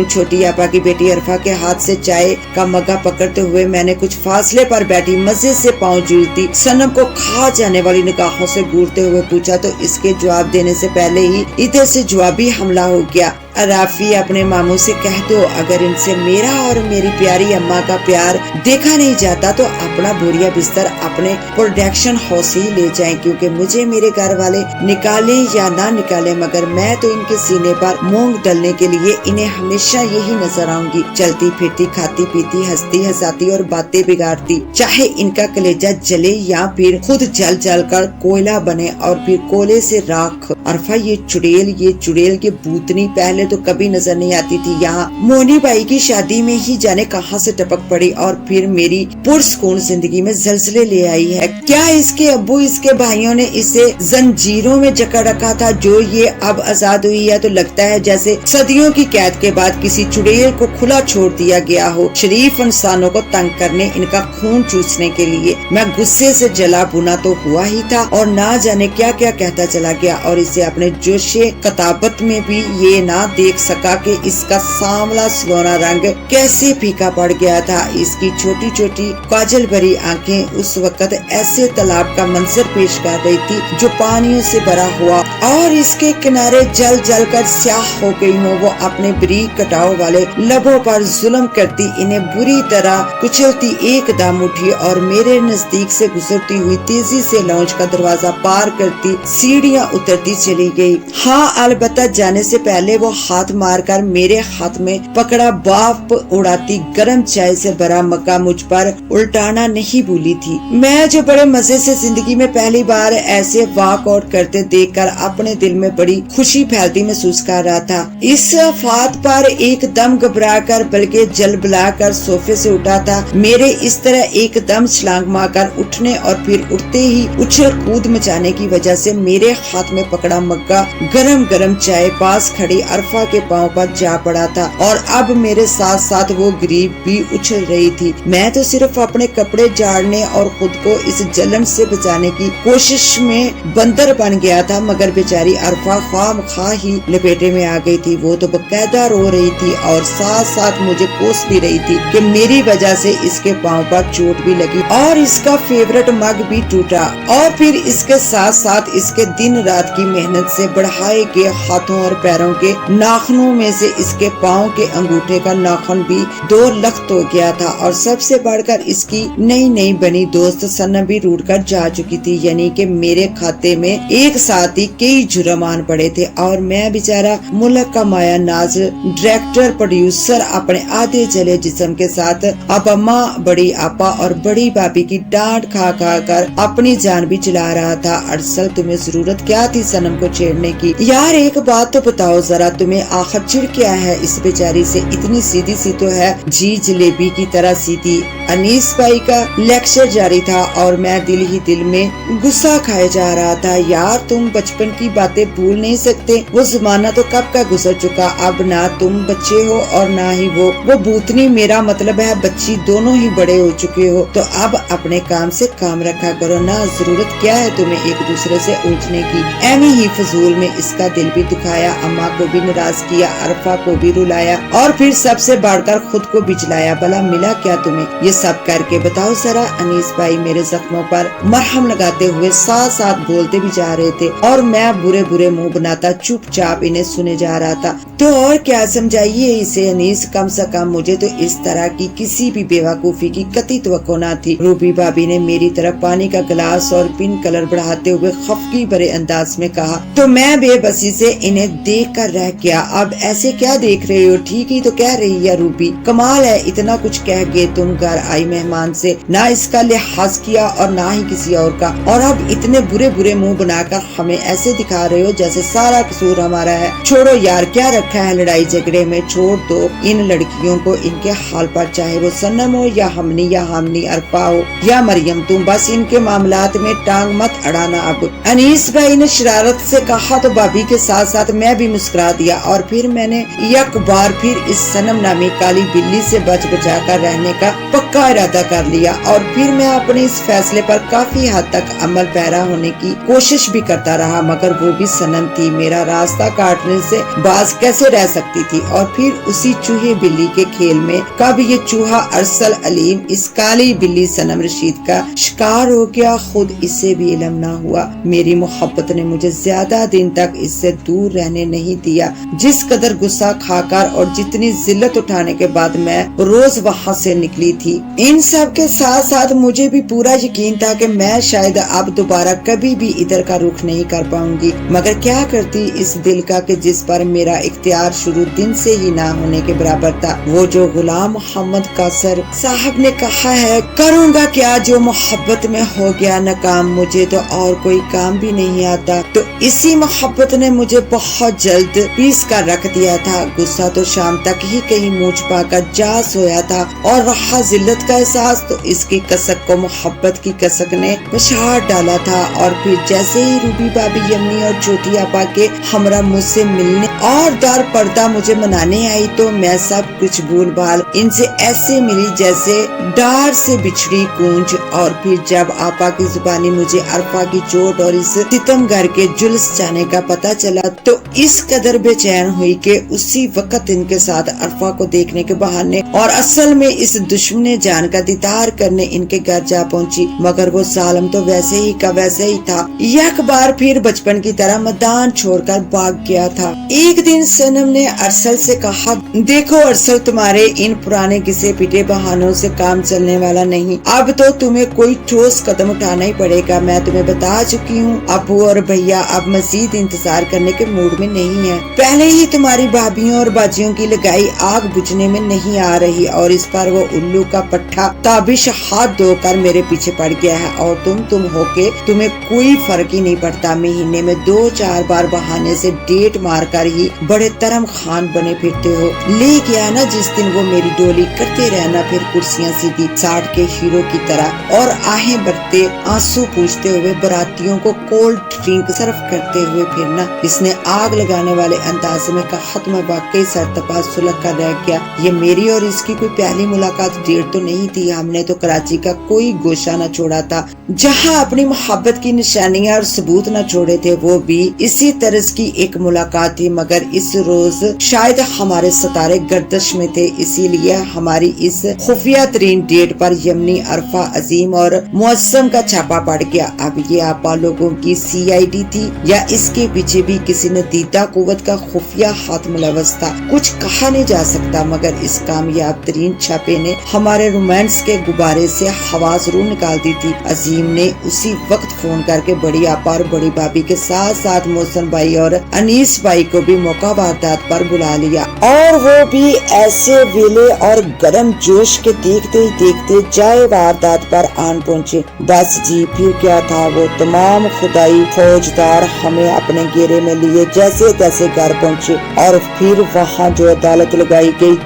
[SPEAKER 1] छोटी आपा की बेटी अरफा के हाथ से चाय का मग्गा पकड़ते हुए मैंने कुछ फासले पर बैठी मजे से पाँव झूलती सनम को खा जाने वाली निगाहों से घूरते हुए पूछा तो इसके जवाब देने से पहले ही इधर से जवाबी हमला हो गया। राफी, अपने मामू से कह दो अगर इनसे मेरा और मेरी प्यारी अम्मा का प्यार देखा नहीं जाता तो अपना बोरिया बिस्तर अपने प्रोडक्शन हाउस ही ले जाएं, क्योंकि मुझे मेरे घर वाले निकाले या ना निकाले मगर मैं तो इनके सीने पर मूंग डलने के लिए इन्हें हमेशा यही नजर आऊंगी, चलती फिरती, खाती पीती, हंसती हंसाती और बातें बिगाड़ती, चाहे इनका कलेजा जले या फिर खुद जल जल कर कोयला बने और फिर कोयले से राख। अरफा, ये चुड़ैल ये भूतनी पहले तो कभी नजर नहीं आती थी, यहाँ मोनी भाई की शादी में ही जाने कहां से टपक पड़ी और फिर मेरी पुरसकून जिंदगी में जलजले ले आई है। क्या इसके अब्बू इसके भाइयों ने इसे जंजीरों में जकड़ रखा था जो ये अब आजाद हुई है तो लगता है जैसे सदियों की कैद के बाद किसी चुड़ैल को खुला छोड़ दिया गया हो, शरीफ इंसानों को तंग करने, इनका खून चूसने के लिए। मैं गुस्से से जला भुना तो हुआ ही था और ना जाने क्या क्या कहता चला गया और इसे अपने जोशे कताबत में भी ये ना देख सका कि इसका सांवला सलोना रंग कैसे फीका पड़ गया था। इसकी छोटी छोटी काजल भरी आंखें उस वक्त ऐसे तालाब का मंजर पेश कर रही थी जो पानियों से भरा हुआ और इसके किनारे जल जल कर स्याह हो गई हो। वो अपने बरीक कटाव वाले लबों पर जुल्म करती इन्हें बुरी तरह कुचलती एकदम उठी और मेरे नजदीक से गुजरती हुई तेजी से लॉन्च का दरवाजा पार करती सीढ़ियां उतरती चली गई। हाँ, अलबत्ता जाने से पहले वो ہاتھ مار کر میرے ہاتھ میں پکڑا باپ اڑاتی گرم چائے سے بھرا مگا مجھ پر الٹانا نہیں بھولی تھی۔ میں جو بڑے مزے سے زندگی میں پہلی بار ایسے واک آؤٹ کرتے دیکھ کر اپنے دل میں بڑی خوشی پھیلتی محسوس کر رہا تھا، اس بات پر ایک دم گھبرا کر بلکہ جل بلا کر صوفے سے اٹھا تھا۔ میرے اس طرح ایک دم چھلانگ مار کر اٹھنے اور پھر اٹھتے ہی اچھل کود مچانے کی وجہ سے میرے ہاتھ میں پکڑا مگا گرم گرم چائے پاس کھڑی عرفہ کے پاؤں پر جا پڑا تھا، اور اب میرے ساتھ ساتھ وہ غریب بھی اچھل رہی تھی۔ میں تو صرف اپنے کپڑے جھاڑنے اور خود کو اس جلن سے بچانے کی کوشش میں بندر بن گیا تھا، مگر بیچاری عرفہ خواہ مخواہ ہی لپیٹے میں آ گئی تھی۔ وہ تو باقاعدہ رو رہی تھی اور ساتھ ساتھ مجھے کوس بھی رہی تھی کہ میری وجہ سے اس کے پاؤں پر چوٹ بھی لگی اور اس کا فیورٹ مگ بھی ٹوٹا، اور پھر اس کے ساتھ ساتھ اس کے دن رات کی محنت سے بڑھائے گئے ہاتھوں اور پیروں کے ناخنوں میں سے اس کے پاؤں کے انگوٹھے کا ناخن بھی 2 لخت ہو گیا تھا، اور سب سے بڑھ کر اس کی نئی بنی دوست سنم بھی روٹ کر جا چکی تھی، یعنی کہ میرے کھاتے میں ایک ساتھ ہی کئی جرمان پڑے تھے، اور میں بیچارہ ملک کا مایا ناز ڈائریکٹر پروڈیوسر اپنے آدھے جلے جسم کے ساتھ اب اماں بڑی آپا اور بڑی بابی کی ڈانٹ کھا کر اپنی جان بھی چلا رہا تھا۔ ارسل تمہیں ضرورت کیا تھی سنم کو چھیڑنے کی؟ یار ایک بات تو بتاؤ ذرا، تمہیں آخر چڑ کیا ہے اس بیچاری سے؟ اتنی سیدھی سی تو ہے جی جلیبی کی طرح سیدھی۔ انیس بھائی کا لیکچر جاری تھا اور میں دل ہی دل میں غصہ کھائے جا رہا تھا۔ یار تم بچپن کی باتیں بھول نہیں سکتے، وہ زمانہ تو کب کا گزر چکا، اب نہ تم بچے ہو اور نہ ہی وہ بھوتنی، میرا مطلب ہے بچی، دونوں ہی بڑے ہو چکے ہو، تو اب اپنے کام سے کام رکھا کرو نا۔ ضرورت کیا ہے تمہیں ایک دوسرے سے الجھنے کی؟ ایویں ہی فضول میں اس کا دل بھی دکھایا، اماں کو بھی ناراض کیا، عرفہ کو بھی رلایا، اور پھر سب سے بڑھ کر خود کو بجلایا۔ بھلا ملا کیا تمہیں؟ یہ سب کر کے بتاؤ ذرا۔ انیس بھائی میرے زخموں پر مرہم لگاتے ہوئے ساتھ ساتھ بولتے بھی جا رہے تھے، اور میں برے منہ بناتا چپ چاپ انہیں سنے جا رہا تھا۔ تو اور کیا سمجھائیے اسے انیس، کم سے کم مجھے تو اس طرح کی کسی بھی بیوقوفی کی قطعی توقع نہ تھی۔ روبی بھابی نے میری طرف پانی کا گلاس اور پن کلر بڑھاتے ہوئے خفگی بھرے انداز میں کہا، تو میں بے بسی سے انہیں دیکھ کر رہ گیا۔ اب ایسے کیا دیکھ رہے ہو؟ ٹھیک ہی تو کہہ رہی ہے روبی، کمال ہے اتنا کچھ کہہ گئے تم گھر آئی مہمان سے، نہ اس کا لحاظ کیا اور نہ ہی کسی اور کا، اور اب اتنے برے منہ بنا کر ہمیں ایسے دکھا رہے ہو جیسے سارا قصور ہمارا ہے۔ چھوڑو یار، کیا رکھا ہے لڑائی جھگڑے میں، چھوڑ دو ان لڑکیوں کو ان کے حال پر، چاہے وہ سنم ہو یا ہمنی یا ہامنی، عرفہ ہو یا مریم، تم بس ان کے معاملات میں ٹانگ مت اڑانا۔ اب انیس بھائی نے شرارت سے کہا تو بھابی کے ساتھ ساتھ میں بھی مسکرا دیا، اور پھر میں نے یک بار پھر اس سنم نامی کالی بلی سے بچ بچا کر رہنے کا پکا ارادہ کر لیا، اور پھر میں اپنے اس فیصلے پر کافی حد تک عمل پیرا ہونے کی کوشش بھی کرتا رہا، مگر وہ بھی سنم تھی، میرا راستہ کاٹنے سے باز کیسے رہ سکتی تھی؟ اور پھر اسی چوہے بلی کے کھیل میں کب یہ چوہا ارسل علیم اس کالی بلی سنم رشید کا شکار ہو گیا، خود اسے بھی علم نہ ہوا۔ میری محبت نے مجھے زیادہ دن تک اس سے دور رہنے نہیں دیا، جس قدر غصہ کھا کر اور جتنی ذلت اٹھانے کے بعد میں روز وہاں سے نکلی تھی۔ ان سب کے ساتھ ساتھ مجھے بھی پورا یقین تھا کہ میں شاید اب دوبارہ کبھی بھی ادھر کا رخ نہیں کر پاؤں گی، مگر کیا کرتی اس دل کا کہ جس پر میرا اختیار شروع دن سے ہی نہ ہونے کے برابر تھا۔ وہ جو غلام محمد قاصر صاحب نے کہا ہے، کروں گا کیا جو محبت میں ہو گیا ناکام، مجھے تو اور کوئی کام بھی نہیں آتا، تو اسی محبت نے مجھے بہت جلد پیس کر رکھ دیا تھا۔ غصہ تو شام تک ہی کہیں منہ چھپا کر جا سویا تھا، اور رہا ذلت کا احساس تو اس کی کسک کو محبت کی کسک نے پچھاڑ ڈالا تھا، اور پھر جیسے ہی روبی بھابی امی اور چھوٹی آپا کے ہمراہ مجھ سے ملنے اور دار پردہ مجھے منانے آئی تو میں سب کچھ بھول بھال ان سے ایسے ملی جیسے ڈار سے بچھڑی کونج، اور پھر جب آپا کی زبانی مجھے عرفہ کی چوٹ اور اس ستم گھر کے جلس جانے کا پتہ چلا تو اس قدر بے چین ہوئی کہ اسی وقت ان کے ساتھ عرفہ کو دیکھنے کے بہانے اور اصل میں اس دشمن جان کا دیدار کرنے ان کے گھر جا پہنچی، مگر وہ ظالم تو ویسے ہی کا ویسے ہی تھا، یک بار پھر بچپن کی طرح میدان چھوڑ کر بھاگ گیا تھا۔ ایک دن سنم نے ارسل سے کہا، دیکھو ارسل، تمہارے ان پرانے گھسے پیٹے بہانوں سے کام چلنے والا نہیں، اب تو تمہیں کوئی ٹھوس قدم اٹھانا ہی پڑے گا۔ میں تمہیں بتا چکی ہوں ابو اور بھیا اب مزید انتظار کرنے کے موڈ میں نہیں ہے، पहले ही तुम्हारी भाभीियों और बाजियों की लगाई आग बुझने में नहीं आ रही और इस पर वो उल्लू का पट्टा ताबिश हाथ धोकर मेरे पीछे पड़ गया है और तुम होके तुम्हें कोई फर्क ही नहीं पड़ता। महीने में 2-4 बार बहाने से डेट मारकर ही बड़े तरम खान बने फिरते हो। ले गया ना जिस दिन वो मेरी डोली, करते रहना फिर कुर्सियां सीधी साठ के हीरो की तरह और आहें भरते आंसू पूछते हुए बरातियों को कोल्ड ड्रिंक सर्व करते हुए फिरना। इसने आग लगाने वाले अंदाज में कहा तो मैं वाकई सरतपा सुलग कर रह गया। ये मेरी और इसकी कोई पहली मुलाकात डेट तो नहीं थी। हमने तो कराची का कोई गोशा न छोड़ा था जहाँ अपनी मोहब्बत की निशानियां और सबूत न छोड़े थे। वो भी इसी तरह की एक मुलाकात थी, मगर इस रोज शायद हमारे सितारे गर्दिश में थे, इसीलिए हमारी इस खुफिया तरीन डेट पर यमनी, अरफा, अजीम और मुअस्सम का छापा पड़ गया। अब ये आपा लोगों की CID थी या इसके पीछे भी किसी ने दीदा कुव्वत का खुफिया हाथ मुलव्वस था, कुछ कहा नहीं जा सकता। मगर इस कामयाब तरीन छापे ने हमारे रोमांस के गुब्बारे से हवा जरूर निकाल दी थी। अजीम ने उसी वक्त फोन करके बड़ी आपा और बड़ी भाभी के साथ साथ मोहसन भाई और अनीस भाई को भी मौका वारदात पर बुला लिया, और वो भी ऐसे वेले और गर्म जोश के देखते ही देखते जाए वारदात पर आन पहुँचे। बस जी फिर क्या था, वो तमाम खुदाई फौजदार हमें अपने घेरे में लिए जैसे तैसे घर पहुँचे और फिर वहाँ जो अदालत लगाई गई।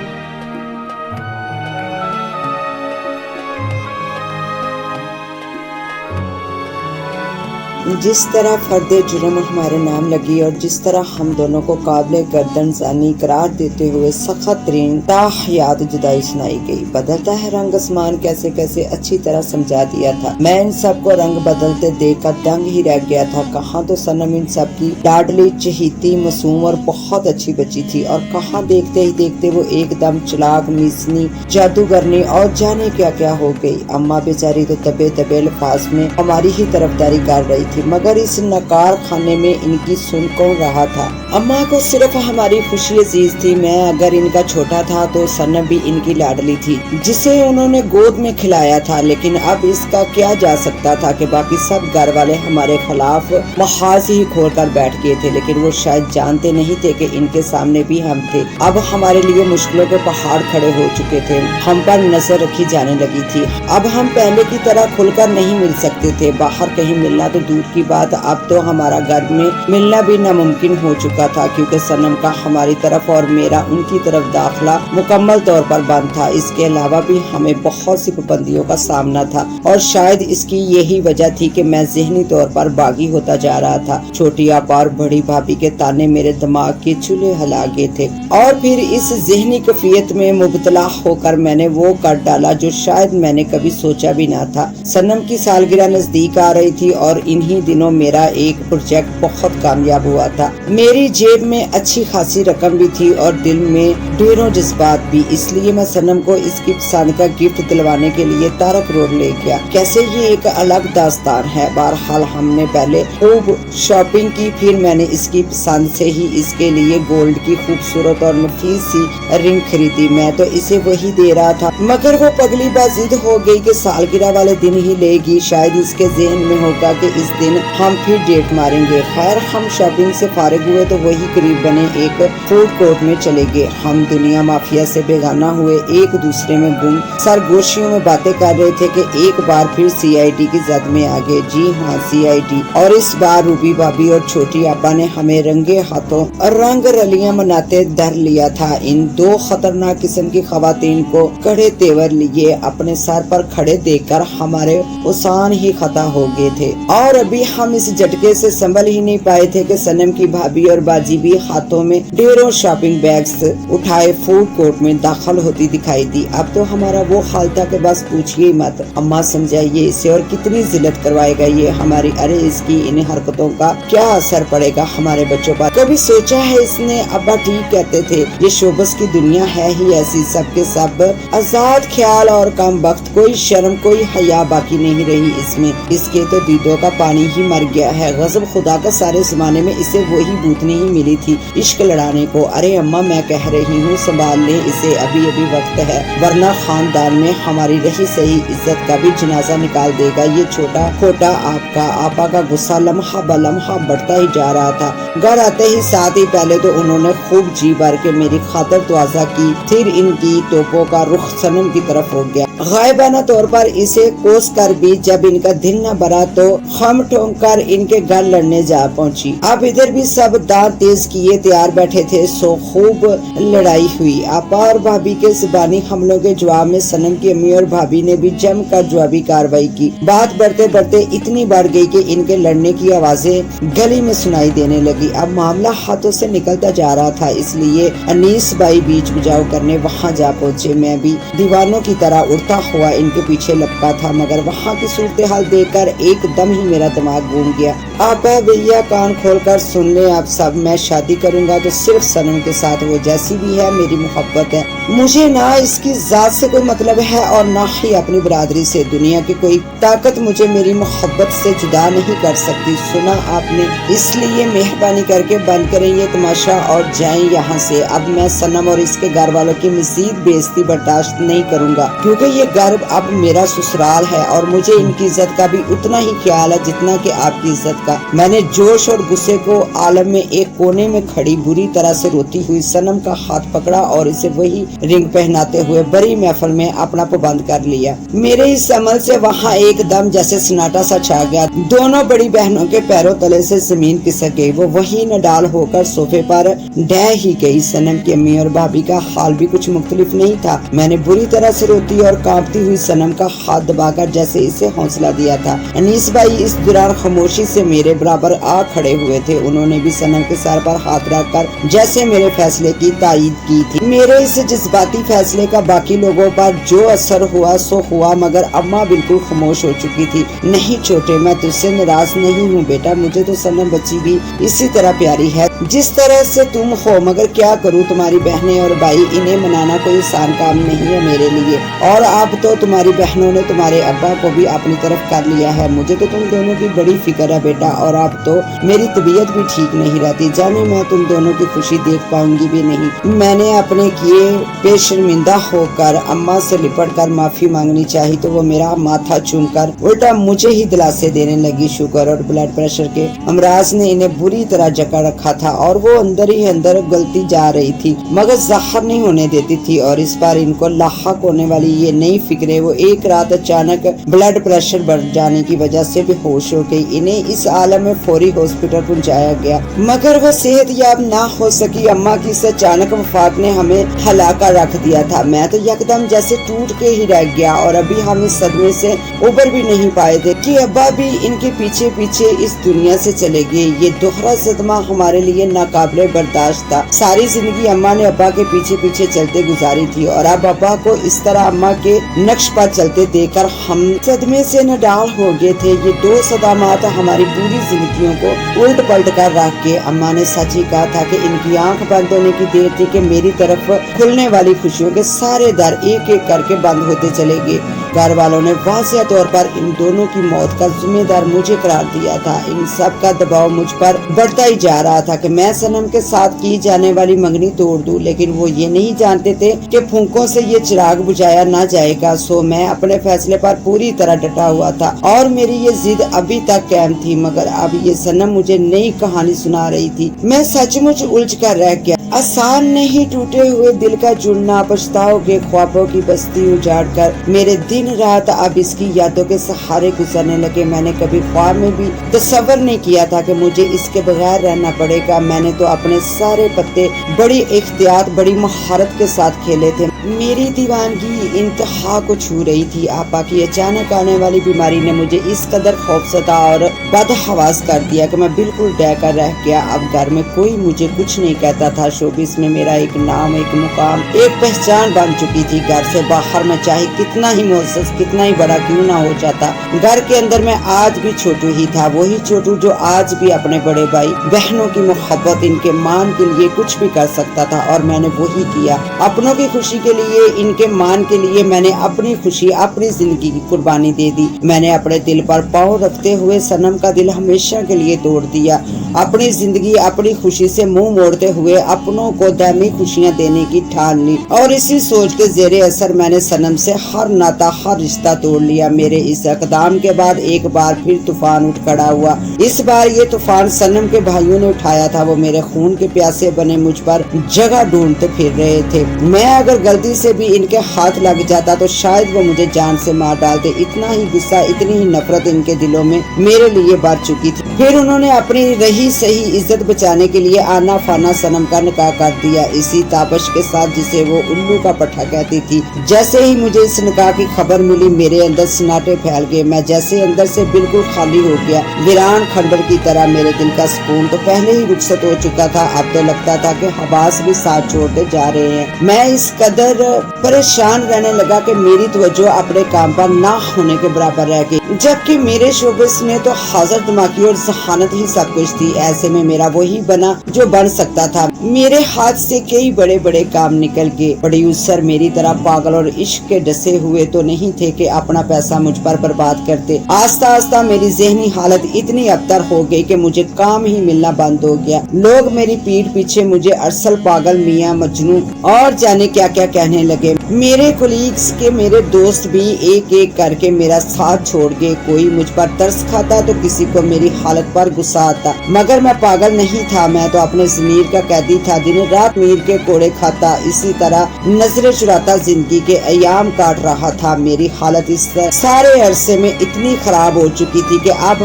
[SPEAKER 1] जिस तरह फर्दे जुर्म हमारे नाम लगी और जिस तरह हम दोनों को काबिल गर्दन जानी करार देते हुए सख्त तरीन ताहयात जुदाई सुनाई गई। बदलता है रंग आसमान कैसे कैसे अच्छी तरह समझा दिया था। मैं इन सब को रंग बदलते देखकर दंग ही रह गया था। कहाँ तो सनम इन सब की लाडली, चहीती, मासूम और बहुत अच्छी बच्ची थी, और कहाँ देखते ही देखते वो एकदम चलाक, मिसनी, जादूगरनी और जाने क्या क्या हो गई। अम्मा बेचारी तो दबे दबे अल्फाज में हमारी ही तरफदारी कर रही थी, मगर इस नकार खाने में इनकी सुन कौन रहा था। अम्मा को सिर्फ हमारी खुशी अजीज थी। मैं अगर इनका छोटा था तो सनम भी इनकी लाडली थी जिसे उन्होंने गोद में खिलाया था। लेकिन अब इसका क्या जा सकता था कि बाकी सब घर वाले हमारे खिलाफ महाज ही खोल कर बैठ गए थे, लेकिन वो शायद जानते नहीं थे कि इनके सामने भी हम थे। अब हमारे लिए मुश्किलों के पहाड़ खड़े हो चुके थे, हम पर नजर रखी जाने लगी थी। अब हम पहले की तरह खुलकर नहीं मिल सकते थे। बाहर कहीं मिलना तो दूर की बात, अब तो हमारा घर में मिलना भी नामुमकिन हो चुका था, क्योंकि सनम का हमारी तरफ और मेरा उनकी तरफ दाखिला मुकम्मल तौर पर बंद था। इसके अलावा भी हमें बहुत सी पाबंदियों का सामना था, और शायद इसकी यही वजह थी कि मैं ज़हनी तौर पर बागी होता जा रहा था। छोटी आपा और बड़ी भाभी के ताने मेरे दिमाग के चूल्हे हिला गए थे, और फिर इस ज़हनी कैफियत में मुबतला होकर मैंने वो कर डाला जो शायद मैंने कभी सोचा भी ना था। सनम की सालगिरह नजदीक आ रही थी और इन्हीं दिनों मेरा एक प्रोजेक्ट बहुत कामयाब हुआ था। मेरी जेब में अच्छी खासी रकम भी थी और दिल में ढेरों जज्बात भी, इसलिए मैं सनम को इसकी पसंद का गिफ्ट दिलवाने के लिए तारक रोड ले गया। कैसे ये एक अलग दास्तान है। बहरहाल हमने पहले खूब शॉपिंग की, फिर मैंने इसकी पसंद से ही इसके लिए गोल्ड की खूबसूरत और नफीस सी रिंग खरीदी। मैं तो इसे वही दे रहा था, मगर वो पगली बाजिद हो गई कि सालगिरह वाले दिन ही लेगी। शायद इसके ज़हन में होगा कि इस दिन हम फिर डेट मारेंगे। खैर हम शॉपिंग से फारिग हुए तो वही करीब बने एक फूड कोर्ट में चले गए। हम दुनिया माफिया से बेगाना हुए एक दूसरे में गुम सरगोशियों में बातें कर रहे थे कि एक बार फिर CID की जद में आ गए। जी हाँ, CID। और इस बार रूबी भाभी और छोटी आपा ने हमें रंगे हाथों और रंग रलियां मनाते धर लिया था। इन दो खतरनाक किस्म की खवातीन को कड़े तेवर लिए अपने सर पर खड़े देखकर हमारे उसान ही खता हो गए थे, और अभी हम इस झटके से संभल ही नहीं पाए थे कि सनम की भाभी और बाजी भी हाथों में ढेरों शॉपिंग बैग्स उठाए फूड कोर्ट में दाखिल होती दिखाई दी। अब तो हमारा वो हाल था कि बस पूछिए मत। अम्मा समझाइए इसे, और कितनी जिल्लत करवाएगा ये हमारी। अरे इसकी इन हरकतों का क्या असर पड़ेगा हमारे बच्चों पर। कभी सोचा है इसने? अब्बा ठीक कहते थे, ये शोबस की दुनिया है ही ऐसी, सबके सब आजाद ख्याल और कम वक्त, कोई शर्म कोई हया बाकी नहीं रही इसमें। इसके तो दीदों का पानी پانی ہی مر گیا ہے، غضب خدا کا سارے زمانے میں اسے وہی بوتنی ہی ملی تھی عشق لڑانے کو۔ ارے اماں میں کہہ رہی ہوں سنبھال لیں اسے، ابھی ابھی وقت ہے، ورنہ خاندان میں ہماری رہی صحیح عزت کا بھی جنازہ نکال دے گا یہ چھوٹا کھوٹا آپ کا۔ آپا کا غصہ لمحہ بلمحہ بڑھتا ہی جا رہا تھا۔ گھر آتے ہی ساتھ ہی پہلے تو انہوں نے خوب جی بھر کے میری خاطر دعا کی، پھر ان کی توپوں کا رخ صنم کی طرف ہو گیا۔ غائبانہ طور پر اسے کوس کر بھی جب ان کا دل نہ بھرا تو خم ٹھونک کر ان کے گھر لڑنے جا پہنچی۔ اب ادھر بھی سب دانت تیز کیے تیار بیٹھے تھے، سو خوب لڑائی ہوئی۔ آپا اور بھابھی کے زبانی حملوں کے جواب میں صنم کی امی اور بھابھی نے بھی جم کر جوابی کارروائی کی۔ بات بڑھتے بڑھتے اتنی بڑھ گئی کہ ان کے لڑنے کی آوازیں گلی میں سنائی دینے لگی۔ اب معاملہ ہاتھوں سے نکلتا جا رہا تھا، اس لیے انیس بھائی بیچ بجاؤ کرنے وہاں جا پہنچے۔ میں بھی دیوانوں کی طرح اڑتا ہوا ان کے پیچھے لپکا تھا، مگر وہاں کی صورتحال دیکھ کر ایک دم ہی میرا دماغ گھوم گیا۔ آپا بھیا کان کھول کر سن لیں آپ سب، میں شادی کروں گا تو صرف صنم کے ساتھ، وہ جیسی بھی ہے میری محبت ہے، مجھے نہ اس کی ذات سے کوئی مطلب ہے اور نہ ہی اپنی برادری سے۔ دنیا کی کوئی طاقت مجھے میری محبت سے جدا نہیں کر سکتی، سنا آپ نے؟ اس لیے مہربانی کر کے بند کریں یہ تماشا اور جائیں یہاں سے۔ اب میں صنم اور اس کے گھر والوں کی مزید بے عزتی برداشت نہیں کروں گا، کیونکہ یہ گھر اب میرا سسرال ہے اور مجھے ان کی عزت کا بھی اتنا ہی خیال ہے جتنا کہ آپ کی عزت کا۔ میں نے جوش اور غصے کو عالم میں ایک کونے میں کھڑی بری طرح سے روتی ہوئی صنم کا ہاتھ پکڑا اور اسے وہی رنگ پہناتے ہوئے بڑی محفل میں اپنا پابند کر لیا۔ میرے اس عمل سے وہاں ایک دم جیسے سناٹا سا چھا گیا۔ دونوں بڑی بہنوں کے پیروں تلے سے زمین کھسک گئی، وہ وہی نڈال ہو کر صوفے پر ڈہ ہی گئی۔ صنم کی امی اور بھابھی کا حال بھی کچھ مختلف نہیں تھا۔ میں نے بری طرح سے روتی اور کانپتی ہوئی صنم کا ہاتھ دبا کر جیسے اسے حوصلہ دیا تھا۔ انیس بھائی اس دوران خاموشی سے میرے برابر آ کھڑے ہوئے تھے، انہوں نے بھی صنم کے سر پر ہاتھ رکھ کر جیسے میرے فیصلے کی تائید کی تھی۔ میرے اس جذباتی فیصلے کا باقی لوگوں پر جو اثر ہوا سو ہوا، مگر اماں بالکل خاموش ہو چکی تھی۔ نہیں چھوٹے، میں تجھ سے ناراض نہیں ہوں بیٹا، مجھے تو صنم بچی بھی اسی طرح پیاری ہے جس طرح سے تم ہو، مگر کیا کروں، تمہاری بہنیں اور بھائی، انہیں منانا کوئی آسان کام نہیں ہے میرے لیے، اور اب تو تمہاری بہنوں نے تمہارے ابا کو بھی اپنی طرف کر لیا ہے۔ مجھے تو تم دونوں کی بڑی فکر ہے بیٹا، اور اب تو میری طبیعت بھی ٹھیک نہیں رہتی، جانے میں تم دونوں کی خوشی دیکھ پاؤں گی بھی نہیں۔ میں نے اپنے کیے بے شرمندہ ہو کر اماں سے لپٹ کر معافی مانگنی چاہی تو وہ میرا ماتھا چوم کر الٹا مجھے ہی دلاسے دینے لگی۔ شوگر اور بلڈ پریشر کے امراض نے انہیں بری طرح جکڑ رکھا تھا اور وہ اندر ہی اندر گلتی جا رہی تھی، مگر ظاہر نہیں ہونے دیتی تھی، اور اس بار ان کو لاحق ہونے والی یہ نئی فکریں، وہ ایک رات اچانک بلڈ پریشر بڑھ جانے کی وجہ سے بے ہوش ہو گئی۔ انہیں اس عالم میں فوری ہاسپٹل پہنچایا گیا، مگر وہ صحت یاب نہ ہو سکی۔ اماں کی اس اچانک وفات نے ہمیں ہلا کر رکھ دیا تھا، میں تو یکدم جیسے ٹوٹ کے ہی رہ گیا، اور ابھی ہم اس صدمے سے ابھر بھی نہیں پائے تھے کہ ابا بھی ان کے پیچھے پیچھے اس دنیا سے چلے گئے۔ یہ دوہرا صدمہ ہمارے لیے ناقابل برداشت تھا۔ ساری زندگی اماں نے ابا کے پیچھے پیچھے چلتے گزاری تھی، اور اب ابا کو اس طرح اماں کے نقش پر چلتے دیکھ کر ہم صدمے سے نڈال ہو گئے تھے۔ یہ دو صدمات ہماری پوری زندگیوں کو الٹ پلٹ کر رکھ کے۔ اماں نے سچ ہی کہا تھا کہ ان کی آنکھ بند ہونے کی دیر تھی کہ میری طرف کھلنے والی خوشیوں کے سارے در ایک ایک کر کے بند ہوتے چلے گئے۔ گھر والوں نے واضح طور پر ان دونوں کی موت کا ذمہ دار مجھے قرار دیا تھا۔ ان سب کا دباؤ مجھ پر بڑھتا ہی جا رہا تھا کہ میں صنم کے ساتھ کی جانے والی منگنی توڑ دوں، لیکن وہ یہ نہیں جانتے تھے کہ پھونکوں سے یہ چراغ بجھایا نہ جائے گا۔ سو میں اپنے فیصلے پر پوری طرح ڈٹا ہوا تھا اور میری یہ ضد ابھی تک قائم تھی، مگر اب یہ صنم مجھے نئی کہانی سنا رہی تھی۔ میں سچ مچ الجھ کر رہ گیا۔ آسان نہیں ٹوٹے ہوئے دل کا جڑنا، پچھتاؤ کے خوابوں کی بستی اجاڑ کر میرے دن رات اب اس کی یادوں کے سہارے گزرنے لگے۔ میں نے کبھی خواب میں بھی تصور نہیں کیا تھا کہ مجھے اس کے بغیر رہنا پڑے گا۔ میں نے تو اپنے سارے پتے بڑی احتیاط بڑی مہارت کے ساتھ کھیلے تھے۔ میری دیوانگی انتہا کو چھو رہی تھی۔ آپا کی اچانک آنے والی بیماری نے مجھے اس قدر خوفزدہ اور بدحواس کر دیا کہ میں بالکل ڈہ کر رہ گیا۔ اب گھر میں کوئی مجھے کچھ نہیں کہتا تھا، شوبز میں میرا ایک نام، ایک مقام، ایک پہچان بن چکی تھی۔ گھر سے باہر میں چاہے کتنا ہی معزز کتنا ہی بڑا کیوں نہ ہو جاتا، گھر کے اندر میں آج بھی چھوٹو ہی تھا، وہی چھوٹو جو آج بھی اپنے بڑے بھائی بہنوں کی मोहब्बत इनके मान के लिए कुछ भी कर सकता था और मैंने वही किया। अपनों की खुशी के लिए, इनके मान के लिए मैंने अपनी खुशी, अपनी जिंदगी की कुर्बानी दे दी। मैंने अपने दिल पर पाँव रखते हुए सनम का दिल हमेशा के लिए तोड़ दिया। अपनी जिंदगी, अपनी खुशी से मुंह मोड़ते हुए अपनों को दामी खुशियां देने की ठान ली और इसी सोच के जेरे असर मैंने सनम से हर नाता, हर रिश्ता तोड़ लिया। मेरे इस इकदाम के बाद एक बार फिर तूफान उठ खड़ा हुआ। इस बार ये तूफान सनम के भाइयों ने उठाया था। वो मेरे खून के प्यासे बने मुझ पर जगह ढूंढते फिर रहे थे। मैं अगर गलती से भी इनके हाथ लग जाता तो शायद वो मुझे जान से मार डालते। इतना ही गुस्सा, इतनी ही नफरत इनके दिलों में मेरे लिए बढ़ चुकी थी। फिर उन्होंने अपनी रही सही इज्जत बचाने के लिए आना फाना सनम का निकाह कर दिया, इसी ताबश के साथ जिसे वो उल्लू का पट्टा कहती थी। जैसे ही मुझे इस निकाह की खबर मिली मेरे अंदर सन्नाटे फैल गए। मैं जैसे अंदर से बिल्कुल खाली हो गया, वीरान खंडर की तरह। मेरे दिल का सुकून तो पहले ही रुखसत हो चुका था। अब तो लगता था कि हवास भी साथ छोड़ते जा रहे हैं। मैं इस कदर परेशान रहने लगा कि मेरी तवज्जो अपने काम पर ना होने के बराबर रह गई, जबकि मेरे शोबे में तो हाजिर दिमागी और जहानत ही सब कुछ थी। ऐसे में मेरा वही बना जो बन सकता था। मेरे हाथ से कई बड़े बड़े काम निकल गए। प्रोड्यूसर मेरी तरह पागल और इश्क के डसे हुए तो नहीं थे कि अपना पैसा मुझ पर बर्बाद करते। आस्ता आस्ता मेरी ज़हनी हालत इतनी अबतर हो गई कि मुझे काम ही मिलना बंद हो गया। लोग मेरी पीठ पीछे मुझे अरसल, पागल, मियां, मजनू और जाने क्या क्या कहने लगे। मेरे कोलीग्स के मेरे दोस्त भी एक एक करके मेरा साथ छोड़ गए। कोई मुझ पर तरस खाता तो किसी को मेरी हालत पर गुस्सा आता, मगर मैं पागल नहीं था। मैं तो अपने ज़मीर का कैदी था, दिन रात मीर के कोड़े खाता, इसी तरह नजरें चुराता जिंदगी के अयाम काट रहा था। मेरी हालत इस सारे अरसे में इतनी खराब हो चुकी थी कि अब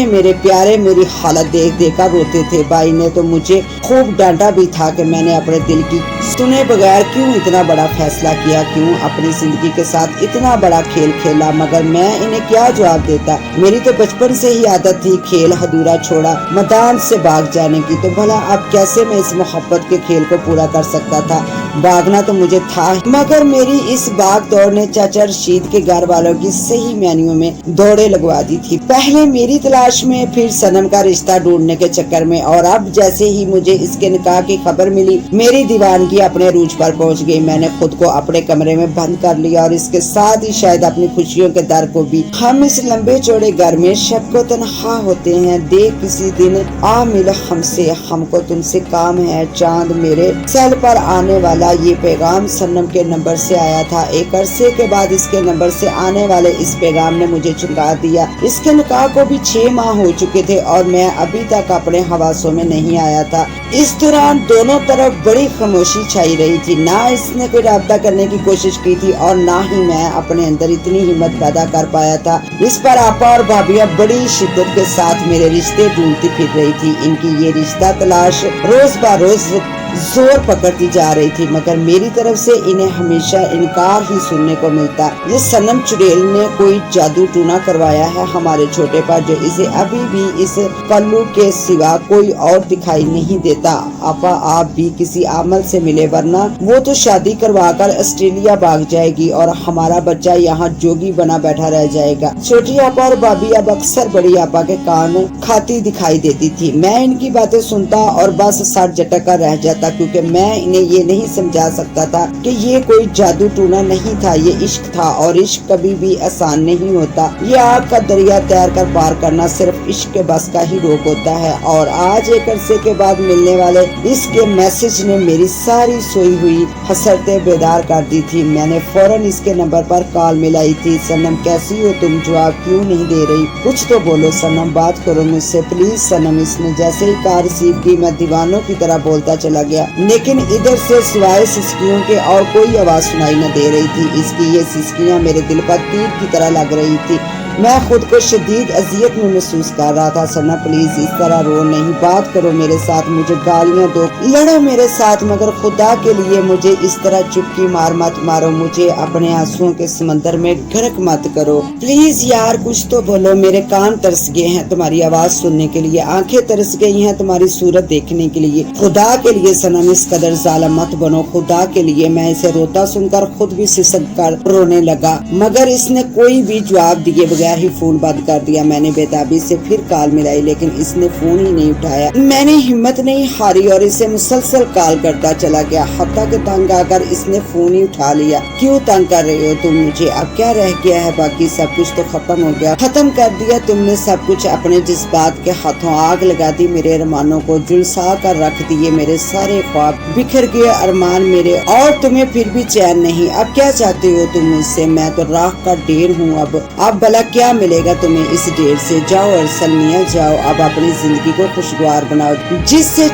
[SPEAKER 1] मेरे प्यारे मेरी हालत देख देख कर रोते थे। भाई ने तो मुझे खूब डांटा भी था कि मैंने अपने दिल की सुने बगैर क्यों इतना बड़ा फैसला किया, क्यों अपनी जिंदगी के साथ इतना बड़ा खेल खेला। मगर मैं इन्हें क्या जवाब देता। मेरी तो बचपन से ही आदत थी खेल अधूरा छोड़ा मैदान से भाग जाने की। तो भला अब कैसे मैं इस मोहब्बत के खेल को पूरा कर सकता था। भागना तो मुझे था, मगर मेरी इस भाग दौड़ ने चाचा रशीद के घर वालों की सही मैनियों में दौड़े लगवा दी थी। पहले मेरी तलाश में, फिर सनम का रिश्ता ढूंढने के चक्कर में, और अब जैसे ही मुझे इसके निकाह की खबर मिली मेरी दीवानगी अपने रूज पर पहुंच गई। मैंने खुद को अपने कमरे में बंद कर लिया और इसके साथ ही शायद अपनी खुशियों के दर को भी। हम इस लंबे चौड़े घर में शब को तन्हा होते हैं, देख किसी दिन आ मिल हमसे, हमको तुमसे काम है। चांद मेरे सेल पर आने वाला ये पैगाम सनम के नंबर से आया था। एक अरसे के बाद इसके नंबर से आने वाले इस पैगाम ने मुझे चुका दिया। इसके निकाह को भी 6 माह हो चुके थे और मैं अभी तक अपने हवासों में नहीं आया था। इस दौरान दोनों तरफ बड़ी खामोशी छाई रही थी। ना इसने कोई राब्ता करने की कोशिश की थी और ना ही मैं अपने अंदर इतनी हिम्मत पैदा कर पाया था। इस पर आपा और भाभियां बड़ी शिद्दत के साथ मेरे रिश्ते ढूंढती फिर रही थी। इनकी ये रिश्ता तलाश रोज बरोज जोर पकड़ती जा रही थी, मगर मेरी तरफ से इन्हें हमेशा इनकार ही सुनने को मिलता। ये सनम चुड़ैल ने कोई जादू टूना करवाया है हमारे छोटे पर, जो इसे अभी भी इस पल्लू के सिवा कोई और दिखाई नहीं देता। आपा आप भी किसी अमल से मिले, वरना वो तो शादी करवा कर ऑस्ट्रेलिया भाग जाएगी और हमारा बच्चा यहाँ जोगी बना बैठा रह जाएगा। छोटी आपा और भाभी अब अक्सर बड़ी आपा के कान खाती दिखाई देती थी। मैं इनकी बातें सुनता और बस सर झटक कर रह जाता, क्योंकि मैं इन्हें ये नहीं समझा सकता था कि ये कोई जादू टूना नहीं था, ये इश्क था और इश्क कभी भी आसान नहीं होता। ये आग का दरिया तैर कर पार करना सिर्फ इश्क के बस का ही रोक होता है। और आज एक अरसे के बाद मिलने वाले इसके मैसेज ने मेरी सारी सोई हुई हसरतें बेदार कर दी थी। मैंने फौरन इसके नंबर पर कॉल मिलाई थी। सनम कैसी हो तुम, जवाब क्यों नहीं दे रही, कुछ तो बोलो सनम, बात करो मुझसे प्लीज सनम। इसने जैसे ही कॉल रिसीव की मैं दीवानों की तरह बोलता चला गया, लेकिन इधर से सिवाय सिसकियों के और कोई आवाज सुनाई न दे रही थी। इसकी ये सिसकियां मेरे दिल पर तीर की तरह लग रही थी। मैं खुद को शदीद अजियत में महसूस कर रहा था। सना प्लीज इस तरह रो नहीं, बात करो मेरे साथ, मुझे गालियां दो, लड़ो मेरे साथ, मगर खुदा के लिए मुझे इस तरह चुपकी मार मत मारो, मुझे अपने आंसुओं के समंदर में गर्क मत करो। प्लीज यार कुछ तो बोलो, मेरे कान तरस गए हैं तुम्हारी आवाज सुनने के लिए, आंखें तरस गई हैं तुम्हारी सूरत देखने के लिए। खुदा के लिए सनम इस कदर जालिम मत बनो, खुदा के लिए। मैं इसे रोता सुनकर खुद भी सिसक कर रोने लगा, मगर इसने कोई भी जवाब दिए बगैर ही फोन बंद कर दिया। मैंने बेताबी से फिर कॉल मिलाई लेकिन इसने फोन ही नहीं उठाया। मैंने हिम्मत नहीं हारी और इसे मुसलसल कॉल करता चला गया। हत्ता के तंग आकर इसने फोन ही उठा लिया। क्यों तंग कर रहे हो तुम मुझे? अब क्या रह गया है? बाकी सब कुछ तो खत्म हो गया। खत्म कर दिया तुमने सब कुछ। अपने जज्बात के हाथों आग लगा दी। मेरे अरमानों को झुलसा कर रख दिए। मेरे सारे ख्वाब बिखर गए अरमान मेरे, और तुम्हें फिर भी चैन नहीं। अब क्या चाहते हो तुम मुझसे? मैं तो राख का ढेर हूँ। अब भला क्या मिलेगा तुम्हें इस ढेर से? जाओ अरसल मियां जाओ, अब अपनी जिंदगी को खुशगवार बनाओ। जिससे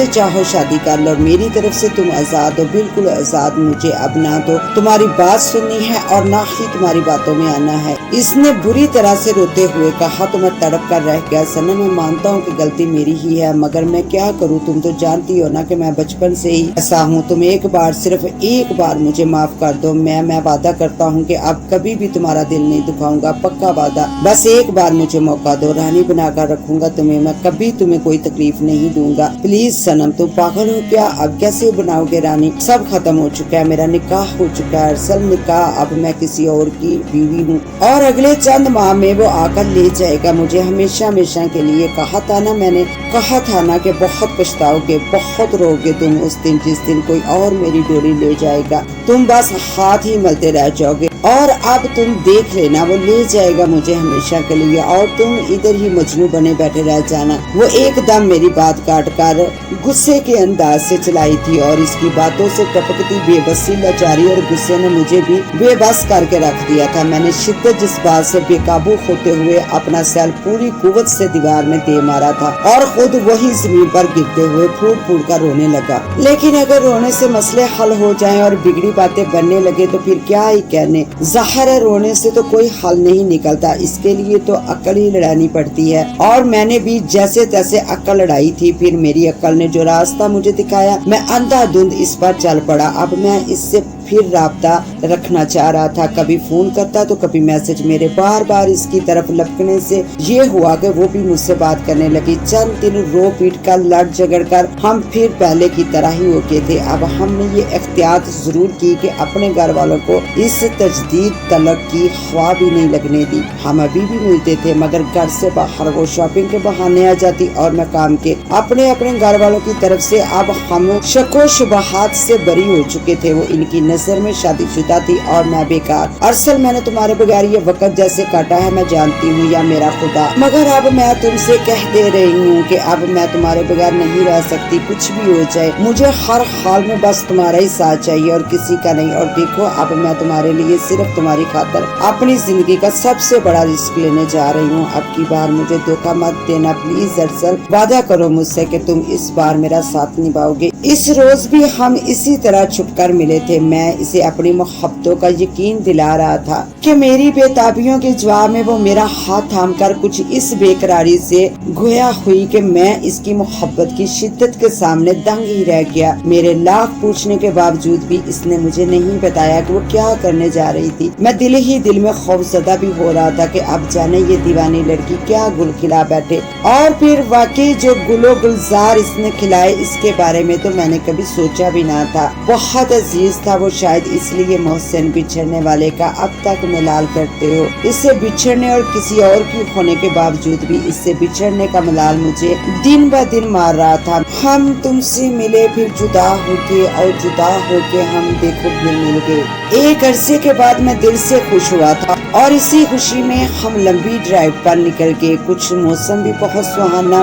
[SPEAKER 1] चाहो शादी कर लो। मेरी तरफ से तुम आजाद हो, बिल्कुल आजाद। मुझे अब ना तो तुम्हारी बात सुननी है और ना ही तुम्हारी बातों में आना है। इसने बुरी तरह से रोते हुए कहा। तो मैं तड़प कर रह गया। सनम मैं मानता हूँ कि गलती मेरी ही है, मगर मैं क्या करूँ? तुम तो जानती हो ना कि मैं बचपन से ही ऐसा हूँ। तुम एक बार, सिर्फ एक बार मुझे माफ कर दो। मैं वादा करता हूँ कि अब कभी भी तुम्हारा दिल नहीं दुखाऊंगा, पक्का वादा। बस एक बार मुझे मौका दो, रानी बनाकर रखूंगा तुम्हें। मैं कभी तुम्हें कोई तकलीफ नहीं दूंगा। प्लीज सनम, तुम पागल हो क्या? अब कैसे बनाओगे रानी? सब खत्म हो चुका है। मेरा निकाह हो चुका है अरसल, निकाह। अब मैं किसी और की बीवी हूँ और अगले चंद माह में वो आकर ले जाएगा मुझे हमेशा हमेशा के लिए। कहा था ना मैंने, कहा था ना कि बहुत पछताओगे, बहुत रोगे तुम उस दिन जिस दिन कोई और मेरी डोरी ले जाएगा। तुम बस हाथ ही मलते रह जाओगे। और अब तुम देख लेना, वो ले जाएगा मुझे हमेशा के लिए और तुम इधर ही मजनू बने बैठे रह जाना। वो एकदम मेरी बात काट कर गुस्से के अंदाज से चलाई थी और इसकी बातों से टपकती बेबसी, लाचारी और गुस्से ने मुझे भी बेबस करके रख दिया था। मैंने शिद्दत जज्बात से बेकाबू होते हुए अपना सैल पूरी कुव्वत से दीवार में दे मारा था और खुद वही जमीन पर गिरते हुए फूट फूट कर रोने लगा। लेकिन अगर रोने से मसले हल हो जाएं और बिगड़ी बातें बनने लगे तो फिर क्या ही कहने। ज़ाहिर है रोने से तो कोई हल नहीं निकलता, इसके लिए तो अक्ल ही लड़ानी पड़ती है। और मैंने भी जैसे तैसे अक्ल लड़ाई थी। फिर मेरी अक्ल ने जो रास्ता मुझे दिखाया, मैं अंधाधुंध इस पर चल पड़ा। अब मैं इससे फिर राब्ता रखना चाह रहा था। कभी फोन करता तो कभी मैसेज। मेरे बार बार इसकी तरफ लपकने से ये हुआ कि वो भी मुझसे बात करने लगी। चंद दिन रो पीट कर लड़ झगड़ कर हम फिर पहले की तरह ही हो गए थे। अब हमने ये एहतियात जरूर की कि अपने घर वालों को इस तजदीद तलक की हवा भी नहीं लगने दी। हम अभी भी मिलते थे मगर घर से बाहर वो शॉपिंग के बहाने आ जाती और मैं काम के अपने घर वालों की तरफ से। अब हम शको शुबहात से बरी हो चुके थे। वो इनकी नजर में शादीशुदा थी और मैं बेकार। अरसल मैंने तुम्हारे बगैर ये वक्त जैसे काटा है मैं जानती हूँ या मेरा खुदा, मगर अब मैं तुमसे कह दे रही हूँ कि अब मैं तुम्हारे बगैर नहीं रह सकती। कुछ भी हो जाए मुझे हर हाल में बस तुम्हारा ही साथ चाहिए और किसी का नहीं। और देखो अब मैं तुम्हारे लिए सिर्फ तुम्हारी खातिर अपनी जिंदगी का सबसे बड़ा रिस्क लेने जा रही हूँ। अब की बार मुझे धोखा मत देना प्लीज अरसल। वादा करो मुझसे कि तुम इस बार मेरा साथ निभाओगे। इस रोज भी हम इसी तरह छुपकर मिले थे। मैं इसे अपनी मोहब्बतों का यकीन दिला रहा था कि मेरी बेताबियों के जवाब में वो मेरा हाथ थाम कर कुछ इस बेकरारी से गोया हुई कि मैं इसकी मोहब्बत की शिद्दत के सामने दंग ही रह गया। मेरे लाख पूछने के बावजूद भी इसने मुझे नहीं बताया कि वो क्या करने जा रही थी। मैं दिल ही दिल में खौफजदा भी हो रहा था कि अब जाने ये दीवानी लड़की क्या गुल खिला बैठे। और फिर वाकई जो गुलो गुलजार इसने खिलाए इसके बारे में तो मैंने कभी सोचा भी ना था। बहुत अजीज था वो, शायद इसलिए मोहसिन बिछड़ने वाले का अब तक मलाल करते हो। इससे बिछड़ने और किसी और की होने के बावजूद भी इससे बिछड़ने का मलाल मुझे दिन ब दिन मार रहा था। हम तुमसे मिले फिर जुदा होके और जुदा होके हम देखो फिर मिल गए। एक अरसे के बाद मैं दिल से खुश हुआ था और इसी खुशी में हम लंबी ड्राइव पर निकल गए। कुछ मौसम भी बहुत सुहाना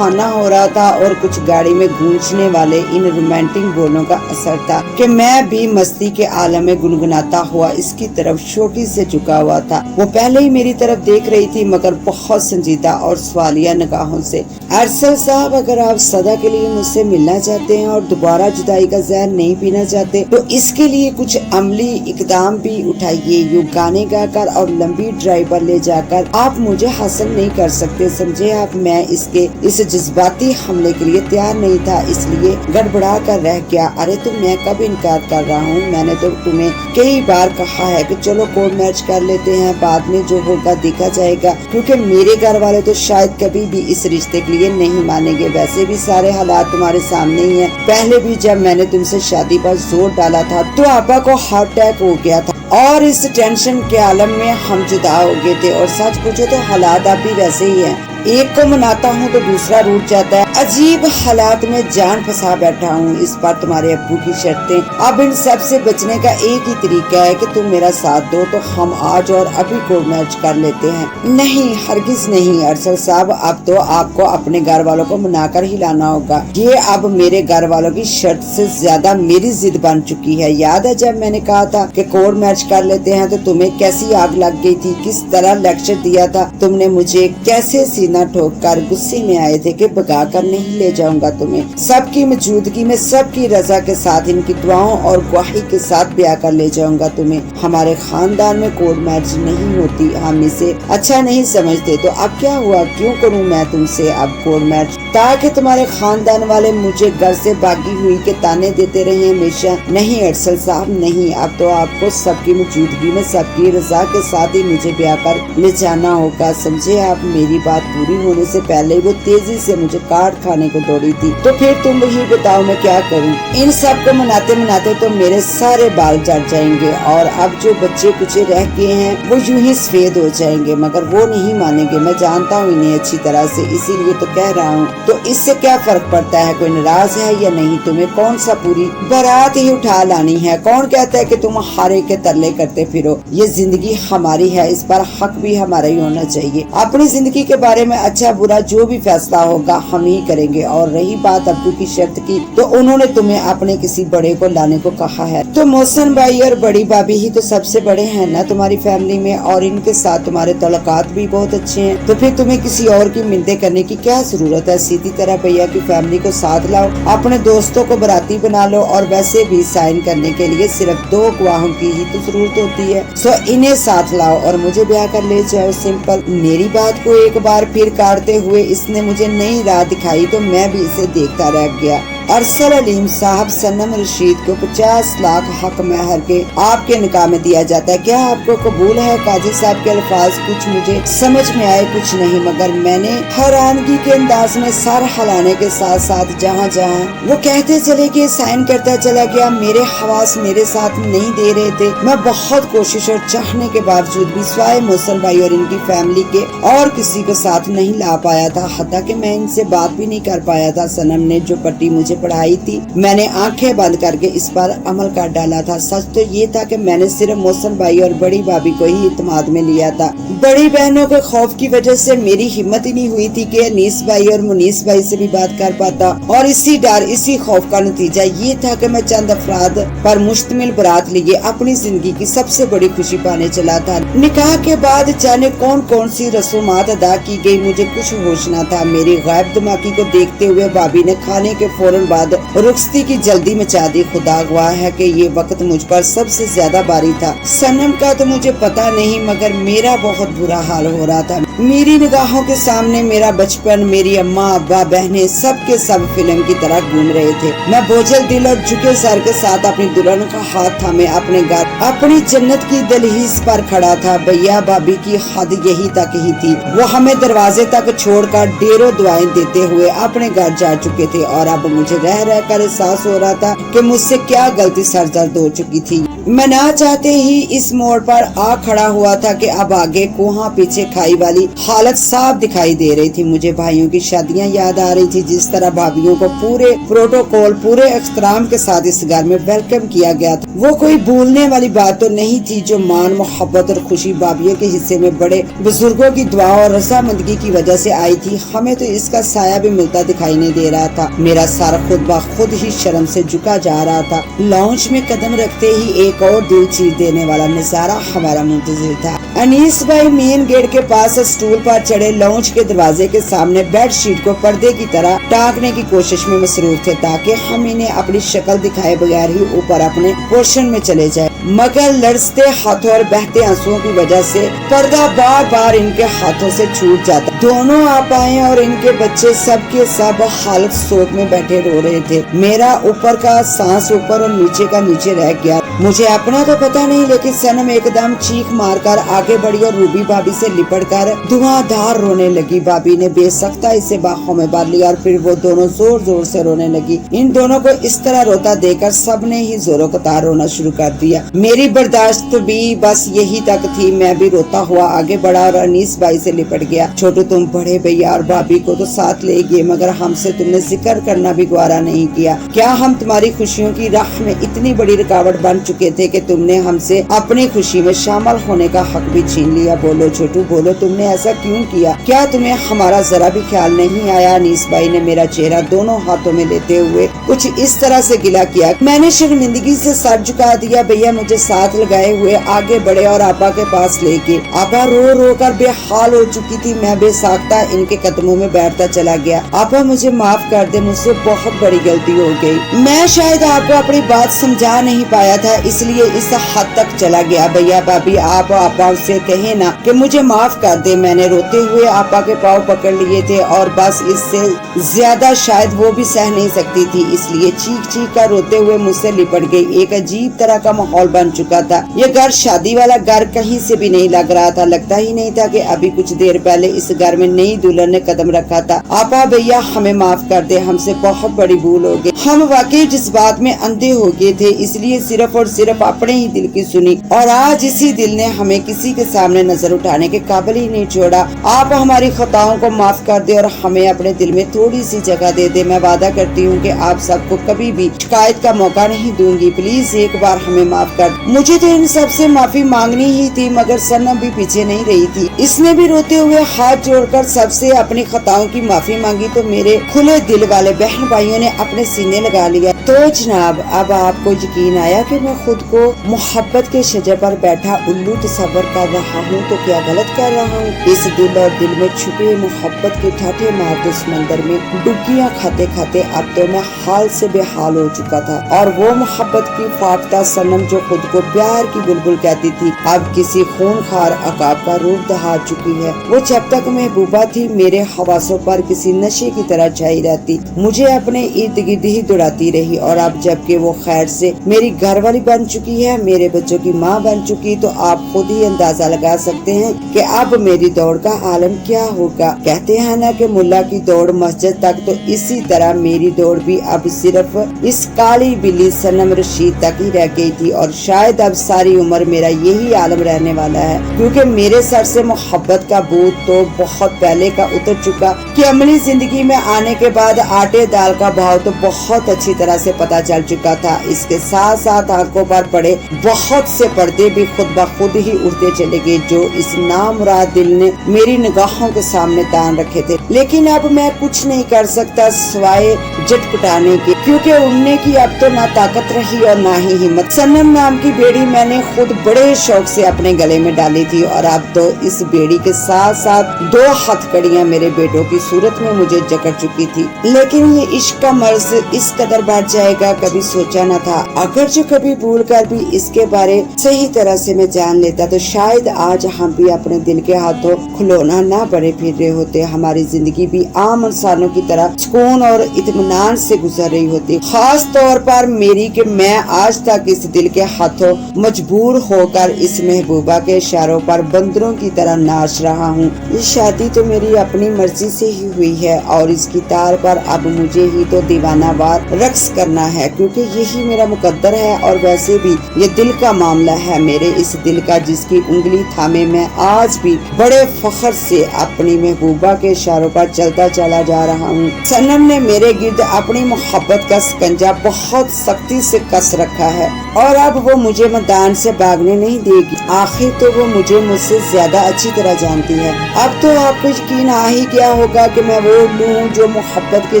[SPEAKER 1] हो रहा था और कुछ गाड़ी में गूंजने वाले इन रोमांटिक बोलों का असर था कि मैं भी मस्ती के आलम में गुनगुनाता हुआ इसकी तरफ शौकी से झुका हुआ था। वो पहले ही मेरी तरफ देख रही थी मगर बहुत संजीदा और सवालिया निगाहों से। अरसल साहब, अगर आप सदा के लिए मुझसे मिलना चाहते हैं और दोबारा जुदाई का जहर नहीं पीना चाहते तो इसके लिए कुछ अमली इकदाम भी उठाइए। यूं गाने गाकर और लंबी ड्राइव पर ले जाकर आप मुझे हासिल नहीं कर सकते, समझे आप। मैं इस जज्बाती हमले के लिए तैयार नहीं था, इसलिए गड़बड़ा कर रह गया। अरे तो मैं कब इनकार कर रहा हूँ, मैंने तो तुम्हें कई बार कहा है कि चलो कोर्ट मैरिज कर लेते हैं, बाद में जो होगा देखा जाएगा, क्योंकि मेरे घर वाले तो शायद कभी भी इस रिश्ते के लिए नहीं मानेंगे। वैसे भी सारे हालात तुम्हारे सामने ही है। पहले भी जब मैंने तुमसे शादी पर जोर डाला था तो आपा को हार्ट अटैक हो गया था और इस टेंशन के आलम में हम जुदा हो गए थे। और सच पूछो तो हालात अब भी वैसे ही हैं, एक को मनाता हूँ तो दूसरा रूठ जाता है। अजीब हालात में जान फंसा बैठा हूँ। इस पर तुम्हारे अब्बू की शर्तें। अब इन सब से बचने का एक ही तरीका है कि तुम मेरा साथ दो तो हम आज और अभी कोर्ट मैरिज कर लेते हैं। नहीं, हरगिज नहीं अरशद साहब, अब तो आपको अपने घर वालों को मनाकर ही लाना होगा। ये अब मेरे घर वालों की शर्त से ज्यादा मेरी जिद बन चुकी है। याद है जब मैंने कहा था कि कोर्ट मैरिज कर लेते हैं तो तुम्हें कैसी आग लग गई थी, किस तरह लेक्चर दिया था तुमने मुझे, कैसे सीना ठोक कर गुस्से में आए थे कि भगा कर नहीं ले जाऊंगा तुम्हें। सबकी मौजूदगी में सबकी रजा के साथ, इनकी दुआओं और गवाही के साथ ब्याह कर ले जाऊंगा तुम्हें। हमारे खानदान में कोर्ट मैरिज नहीं होती, हम इसे अच्छा नहीं समझते। तो अब क्या हुआ, क्यों करूं मैं तुमसे अब कोर्ट मैरिज, ताकि तुम्हारे खानदान वाले मुझे घर से भागी हुई के ताने देते रहे हमेशा? नहीं अरशद साहब नहीं, अब तो आपको सबकी मौजूदगी में सबकी रजा के साथ ही मुझे ब्याह कर ले जाना होगा। समझे आप? मेरी बात पूरी होने से पहले वो तेजी से मुझे काट खाने को दौड़ी थी। तो फिर तुम ही बताओ मैं क्या करूं? इन सब को मनाते मनाते तो मेरे सारे बाल जड़ जाएंगे और अब जो बच्चे कुचे रह गए हैं वो यूं ही सफेद हो जाएंगे, मगर वो नहीं मानेंगे। मैं जानता हूँ इन्हें अच्छी तरह से, इसीलिए तो कह रहा हूँ। तो इससे क्या फर्क पड़ता है, कोई नाराज है या नहीं? तुम्हें कौन सा पूरी बारात ही उठा लानी है? कौन कहता है कि तुम हारे के तरले करते फिरो? ये जिंदगी हमारी है, इस पर हक भी हमारा ही होना चाहिए। अपनी जिंदगी के बारे में अच्छा बुरा जो भी फैसला होगा हम ही करेंगे। और रही बात अब्बू की शर्त की, तो उन्होंने तुम्हें अपने किसी बड़े को लाने को कहा है। तो मोहसिन भाई और बड़ी भाभी ही तो सबसे बड़े हैं ना तुम्हारी फैमिली में, और इनके साथ तुम्हारे तल्लुकात भी बहुत अच्छे हैं। तो फिर तुम्हें किसी और की मिन्नतें करने की क्या जरूरत है? सीधी तरह भैया की फैमिली को साथ लाओ, अपने दोस्तों को बराती बना लो, और वैसे भी साइन करने के लिए सिर्फ 2 गवाहों की ही तो जरूरत होती है। सो इन्हें साथ लाओ और मुझे ब्याह कर ले जाओ, सिंपल। मेरी बात को एक बार फिर काटते हुए इसने मुझे नई राह दिखाई तो मैं भी इसे देखता रह गया। अरसल अलीम साहब सनम रशीद को 50 लाख हक महर के आपके निकाह में दिया जाता है, क्या आपको कबूल है? काजी साहब के अल्फाज कुछ मुझे समझ में आए कुछ नहीं, मगर मैंने हैरानगी के अंदाज में सर हिलाने के साथ साथ जहाँ जहाँ वो कहते चले गए साइन करता चला गया। मेरे हवास मेरे साथ नहीं दे रहे थे। मैं बहुत कोशिश और चाहने के बावजूद भी स्वाय मोहसिन भाई और इनकी फैमिली के और किसी को साथ नहीं ला पाया था, हत्ता कि मैं इनसे बात भी नहीं कर पाया था। सनम ने जो पट्टी मुझे पढ़ाई थी मैंने आंखें बंद करके इस पर अमल कर डाला था। सच तो ये था कि मैंने सिर्फ मोहसिन भाई और बड़ी भाभी को ही इत्मीनान में लिया था। बड़ी बहनों के खौफ की वजह से मेरी हिम्मत ही नहीं हुई थी कि अनीस भाई और मुनीस भाई से भी बात कर पाता, और इसी डर इसी खौफ का नतीजा ये था कि मैं चंद अफराद पर मुश्तमिल बारात लिए अपनी जिंदगी की सबसे बड़ी खुशी पाने चला था। निकाह के बाद जाने कौन कौन सी रसूमात अदा की गई मुझे कुछ होश न था। मेरी गैब दिमागी को देखते हुए भाभी ने खाने के फौरन बाद रुखसती की जल्दी मचा दी। खुदा गवाह है कि ये वक्त मुझ पर सबसे ज्यादा भारी था। सनम का तो मुझे पता नहीं, मगर मेरा बहुत बुरा हाल हो रहा था। मेरी निगाहों के सामने मेरा बचपन, मेरी अम्मा अब्बा बहनें सब के सब फिल्म की तरह घूम रहे थे। मैं बोझल दिल और झुके सर के साथ अपनी दुल्हन का हाथ थामे अपने घर अपनी जन्नत की दहलीज पर खड़ा था। भैया भाभी की हद यही तक ही थी, वो हमें दरवाजे तक छोड़कर ढेरों दुआएं देते हुए अपने घर जा चुके थे, और अब मुझे रह रह कर एहसास हो रहा था कि मुझसे क्या गलती सरदर्द हो चुकी थी। मैं ना चाहते ही इस मोड़ पर आ खड़ा हुआ था कि अब आगे कोहा पीछे खाई वाली हालत साफ दिखाई दे रही थी। मुझे भाइयों की शादियां याद आ रही थी, जिस तरह भाभीियों को पूरे प्रोटोकॉल पूरे एहतराम के साथ इस घर में वेलकम किया गया था। वो कोई भूलने वाली बात तो नहीं थी जो मान मोहब्बत और खुशी भाभीियों के हिस्से में बड़े बुजुर्गों की दुआ और रजामंदगी की वजह से आई थी। हमें तो इसका साया भी मिलता दिखाई नहीं दे रहा था। मेरा सर खुद ब खुद ही शर्म से झुका जा रहा था। लॉन्च में कदम रखते ही एक और दिल चीर देने वाला नजारा हमारा मुंतजिर था। अनीस भाई मेन गेट के पास स्टूल पर चढ़े लॉन्च के दरवाजे के सामने बेड शीट को पर्दे की तरह टांकने की कोशिश में मसरूफ थे ताकि हम इन्हें अपनी शक्ल दिखाए बगैर ही ऊपर अपने पोर्शन में चले जाए, मगर लड़ते हाथों और बहते आंसुओं की वजह से पर्दा बार बार इनके हाथों से छूट जाता। दोनों आपाएं और इनके बच्चे सब के सब हालत सोच में बैठे रो रहे थे। मेरा ऊपर का सांस ऊपर और नीचे का नीचे रह गया। मुझे अपना तो पता नहीं, लेकिन सनम एकदम चीख मारकर आगे बढ़ी और रूबी भाभी से लिपटकर धुआंधार रोने लगी। भाभी ने बेसख्ता इसे बाहों में भर लिया और फिर वो दोनों जोर जोर से रोने लगी। इन दोनों को इस तरह रोता देखकर सबने ही जोरों कतार रोना शुरू कर दिया। मेरी बर्दाश्त भी बस यही तक थी। मैं भी रोता हुआ आगे बढ़ा और अनीस भाई से लिपट गया। छोटू, तुम बड़े भैया और भाभी को तो साथ ले गए, मगर हमसे तुमने जिक्र करना भी गवारा नहीं किया। क्या हम तुम्हारी खुशियों की राह में इतनी बड़ी रुकावट बन चुके थे कि तुमने हमसे अपनी खुशी में शामिल होने का हक भी छीन लिया? बोलो छोटू, बोलो, तुमने ऐसा क्यों किया? क्या तुम्हें हमारा जरा भी ख्याल नहीं आया? अनीस भाई ने मेरा चेहरा दोनों हाथों में लेते हुए कुछ इस तरह से गिला किया। मैंने शर्मिंदगी से सर झुका दिया। भैया मुझे साथ लगाए हुए आगे बढ़े और आपा के पास लेके। आपा रो रो कर बेहाल हो चुकी थी। मैं बेसाख्ता इनके कदमों में बैठता चला गया। आपा मुझे माफ कर दे, मुझसे बहुत बड़ी गलती हो गई। मैं शायद आपको अपनी बात समझा नहीं पाया था, इसलिए इस हद तक चला गया। भैया भाभी आप आपा से कहे ना कि मुझे माफ कर दे। मैंने रोते हुए आपा के पाँव पकड़ लिए थे और बस इससे ज्यादा शायद वो भी सह नहीं सकती थी, इसलिए चीख चीख कर रोते हुए मुझसे लिपट गई। एक अजीब तरह का माहौल बन चुका था। ये घर शादी वाला घर कहीं से भी नहीं लग रहा था। लगता ही नहीं था कि अभी कुछ देर पहले इस घर में नई दुल्हन ने कदम रखा था। आपा भैया हमें माफ कर दे, हमसे बहुत बड़ी भूल हो गई। हम वाकई जज्बात में अंधे हो गए थे, इसलिए सिर्फ और सिर्फ अपने ही दिल की सुनी और आज इसी दिल ने हमें किसी के सामने नजर उठाने के काबिल ही नहीं छोड़ा। आप हमारी खताओं को माफ कर दे और हमें अपने दिल में थोड़ी सी जगह दे दे। मैं वादा करती हूँ कि आप सबको कभी भी शिकायत का मौका नहीं दूंगी। प्लीज एक बार हमें माफ कर। मुझे तो इन सब से माफी मांगनी ही थी, मगर सनम भी पीछे नहीं रही थी। इसने भी रोते हुए हाथ जोड़कर सबसे अपनी खताओं की माफी मांगी तो मेरे खुले दिल वाले बहन भाइयों ने अपने सीने लगा लिया। तो जनाब, अब आपको यकीन आया कि मैं खुद को मोहब्बत के शजर पर बैठा उल्लू तस्वर कर रहा हूँ तो क्या गलत कर रहा हूँ? इस दिल और दिल में छुपे मोहब्बत के ठाठे मारते समंदर में डुबकियाँ खाते खाते अब तो मैं हाल से बेहाल हो चुका था। और वो मोहब्बत की फाख्ता सनम जो खुद को प्यार की बुलबुल कहती थी, अब किसी खूनखार अकाब का रूप दहा चुकी है। वो जब तक महबूबा थी मेरे हवासों पर किसी नशे की तरह छाई रहती, मुझे अपने इर्द गिर्द ही दौड़ाती रही। और अब जबकि वो खैर से मेरी घरवाली बन चुकी है, मेरे बच्चों की माँ बन चुकी, तो आप खुद ही अंदाजा लगा सकते हैं कि अब मेरी दौड़ का आलम क्या होगा। कहते हैं ना कि मुल्ला की दौड़ मस्जिद तक, तो इसी तरह मेरी दौड़ भी अब सिर्फ इस काली बिल्ली सनम रशीद तक ही रह गई थी। और शायद अब सारी उम्र मेरा यही आलम रहने वाला है, क्योंकि मेरे सर से मोहब्बत का भूत तो बहुत पहले का उतर चुका कि अमली जिंदगी में आने के बाद आटे दाल का भाव तो बहुत अच्छी तरह से पता चल चुका था। इसके साथ साथ आंखों पर पड़े बहुत से पर्दे भी खुद ब खुद ही उड़ते चले गए, जो इस नामुराद दिल ने मेरी निगाहों के सामने तान रखे थे। लेकिन अब मैं कुछ नहीं कर सकता सिवाय झटपटाने के, क्योंकि उड़ने की अब तो ना ताकत रही और ना ही हिम्मत। सनम नाम की बेड़ी मैंने खुद बड़े शौक से अपने गले में डाली थी और अब तो इस बेड़ी के साथ साथ दो हथकड़ियां मेरे बेटों की सूरत में मुझे जकड़ चुकी थी। लेकिन ये इश्क का मर्ज इस कदर बढ़ जाएगा कभी सोचा न था। अगर जो कभी भूल कर भी इसके बारे सही तरह से मैं जान लेता तो शायद आज हम भी अपने दिल के हाथों खिलौना ना बने फिर रहे होते। हमारी जिंदगी भी आम इंसानों की तरह सुकून और इत्मीनान से गुजर रही होती। खास तौर पर मेरी कि मैं आज तक इस दिल के हाथों मजबूर होकर इस महबूबा के इशारों पर बंदरों की तरह नाच रहा हूँ। ये शादी तो मेरी अपनी मर्जी से ही हुई है और इसकी तार पर अब मुझे ही तो दीवाना वार रक्स करना है, क्योंकि यही मेरा मुकद्दर है। और वैसे भी ये दिल का मामला है, मेरे इस दिल का, जिसकी उंगली थामे मैं आज भी बड़े फख्र से अपनी महबूबा के इशारों पर चलता चला जा रहा हूँ। सनम ने मेरे गिर्द अपनी मोहब्बत का शिकंजा बहुत सख्ती से कस रखा है और अब वो मुझे मैदान से भागने नहीं देगी। आखिर तो वो मुझसे ज्यादा अच्छी तरह जानती है। अब तो आपको यकीन आ ही गया होगा कि मैं वो उल्लू हूँ जो मोहब्बत के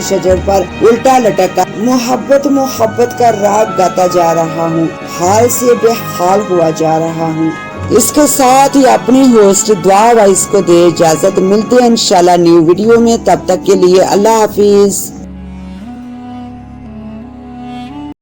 [SPEAKER 1] शजर पर उल्टा लटका मोहब्बत का राग गाता जा रहा हूँ, हाल से बेहाल हुआ जा रहा हूँ। اس کے ساتھ ہی اپنی ہوسٹ دعا وائس کو دے اجازت، ملتے ہیں انشاءاللہ نیو ویڈیو میں، تب تک کے لیے اللہ حافظ۔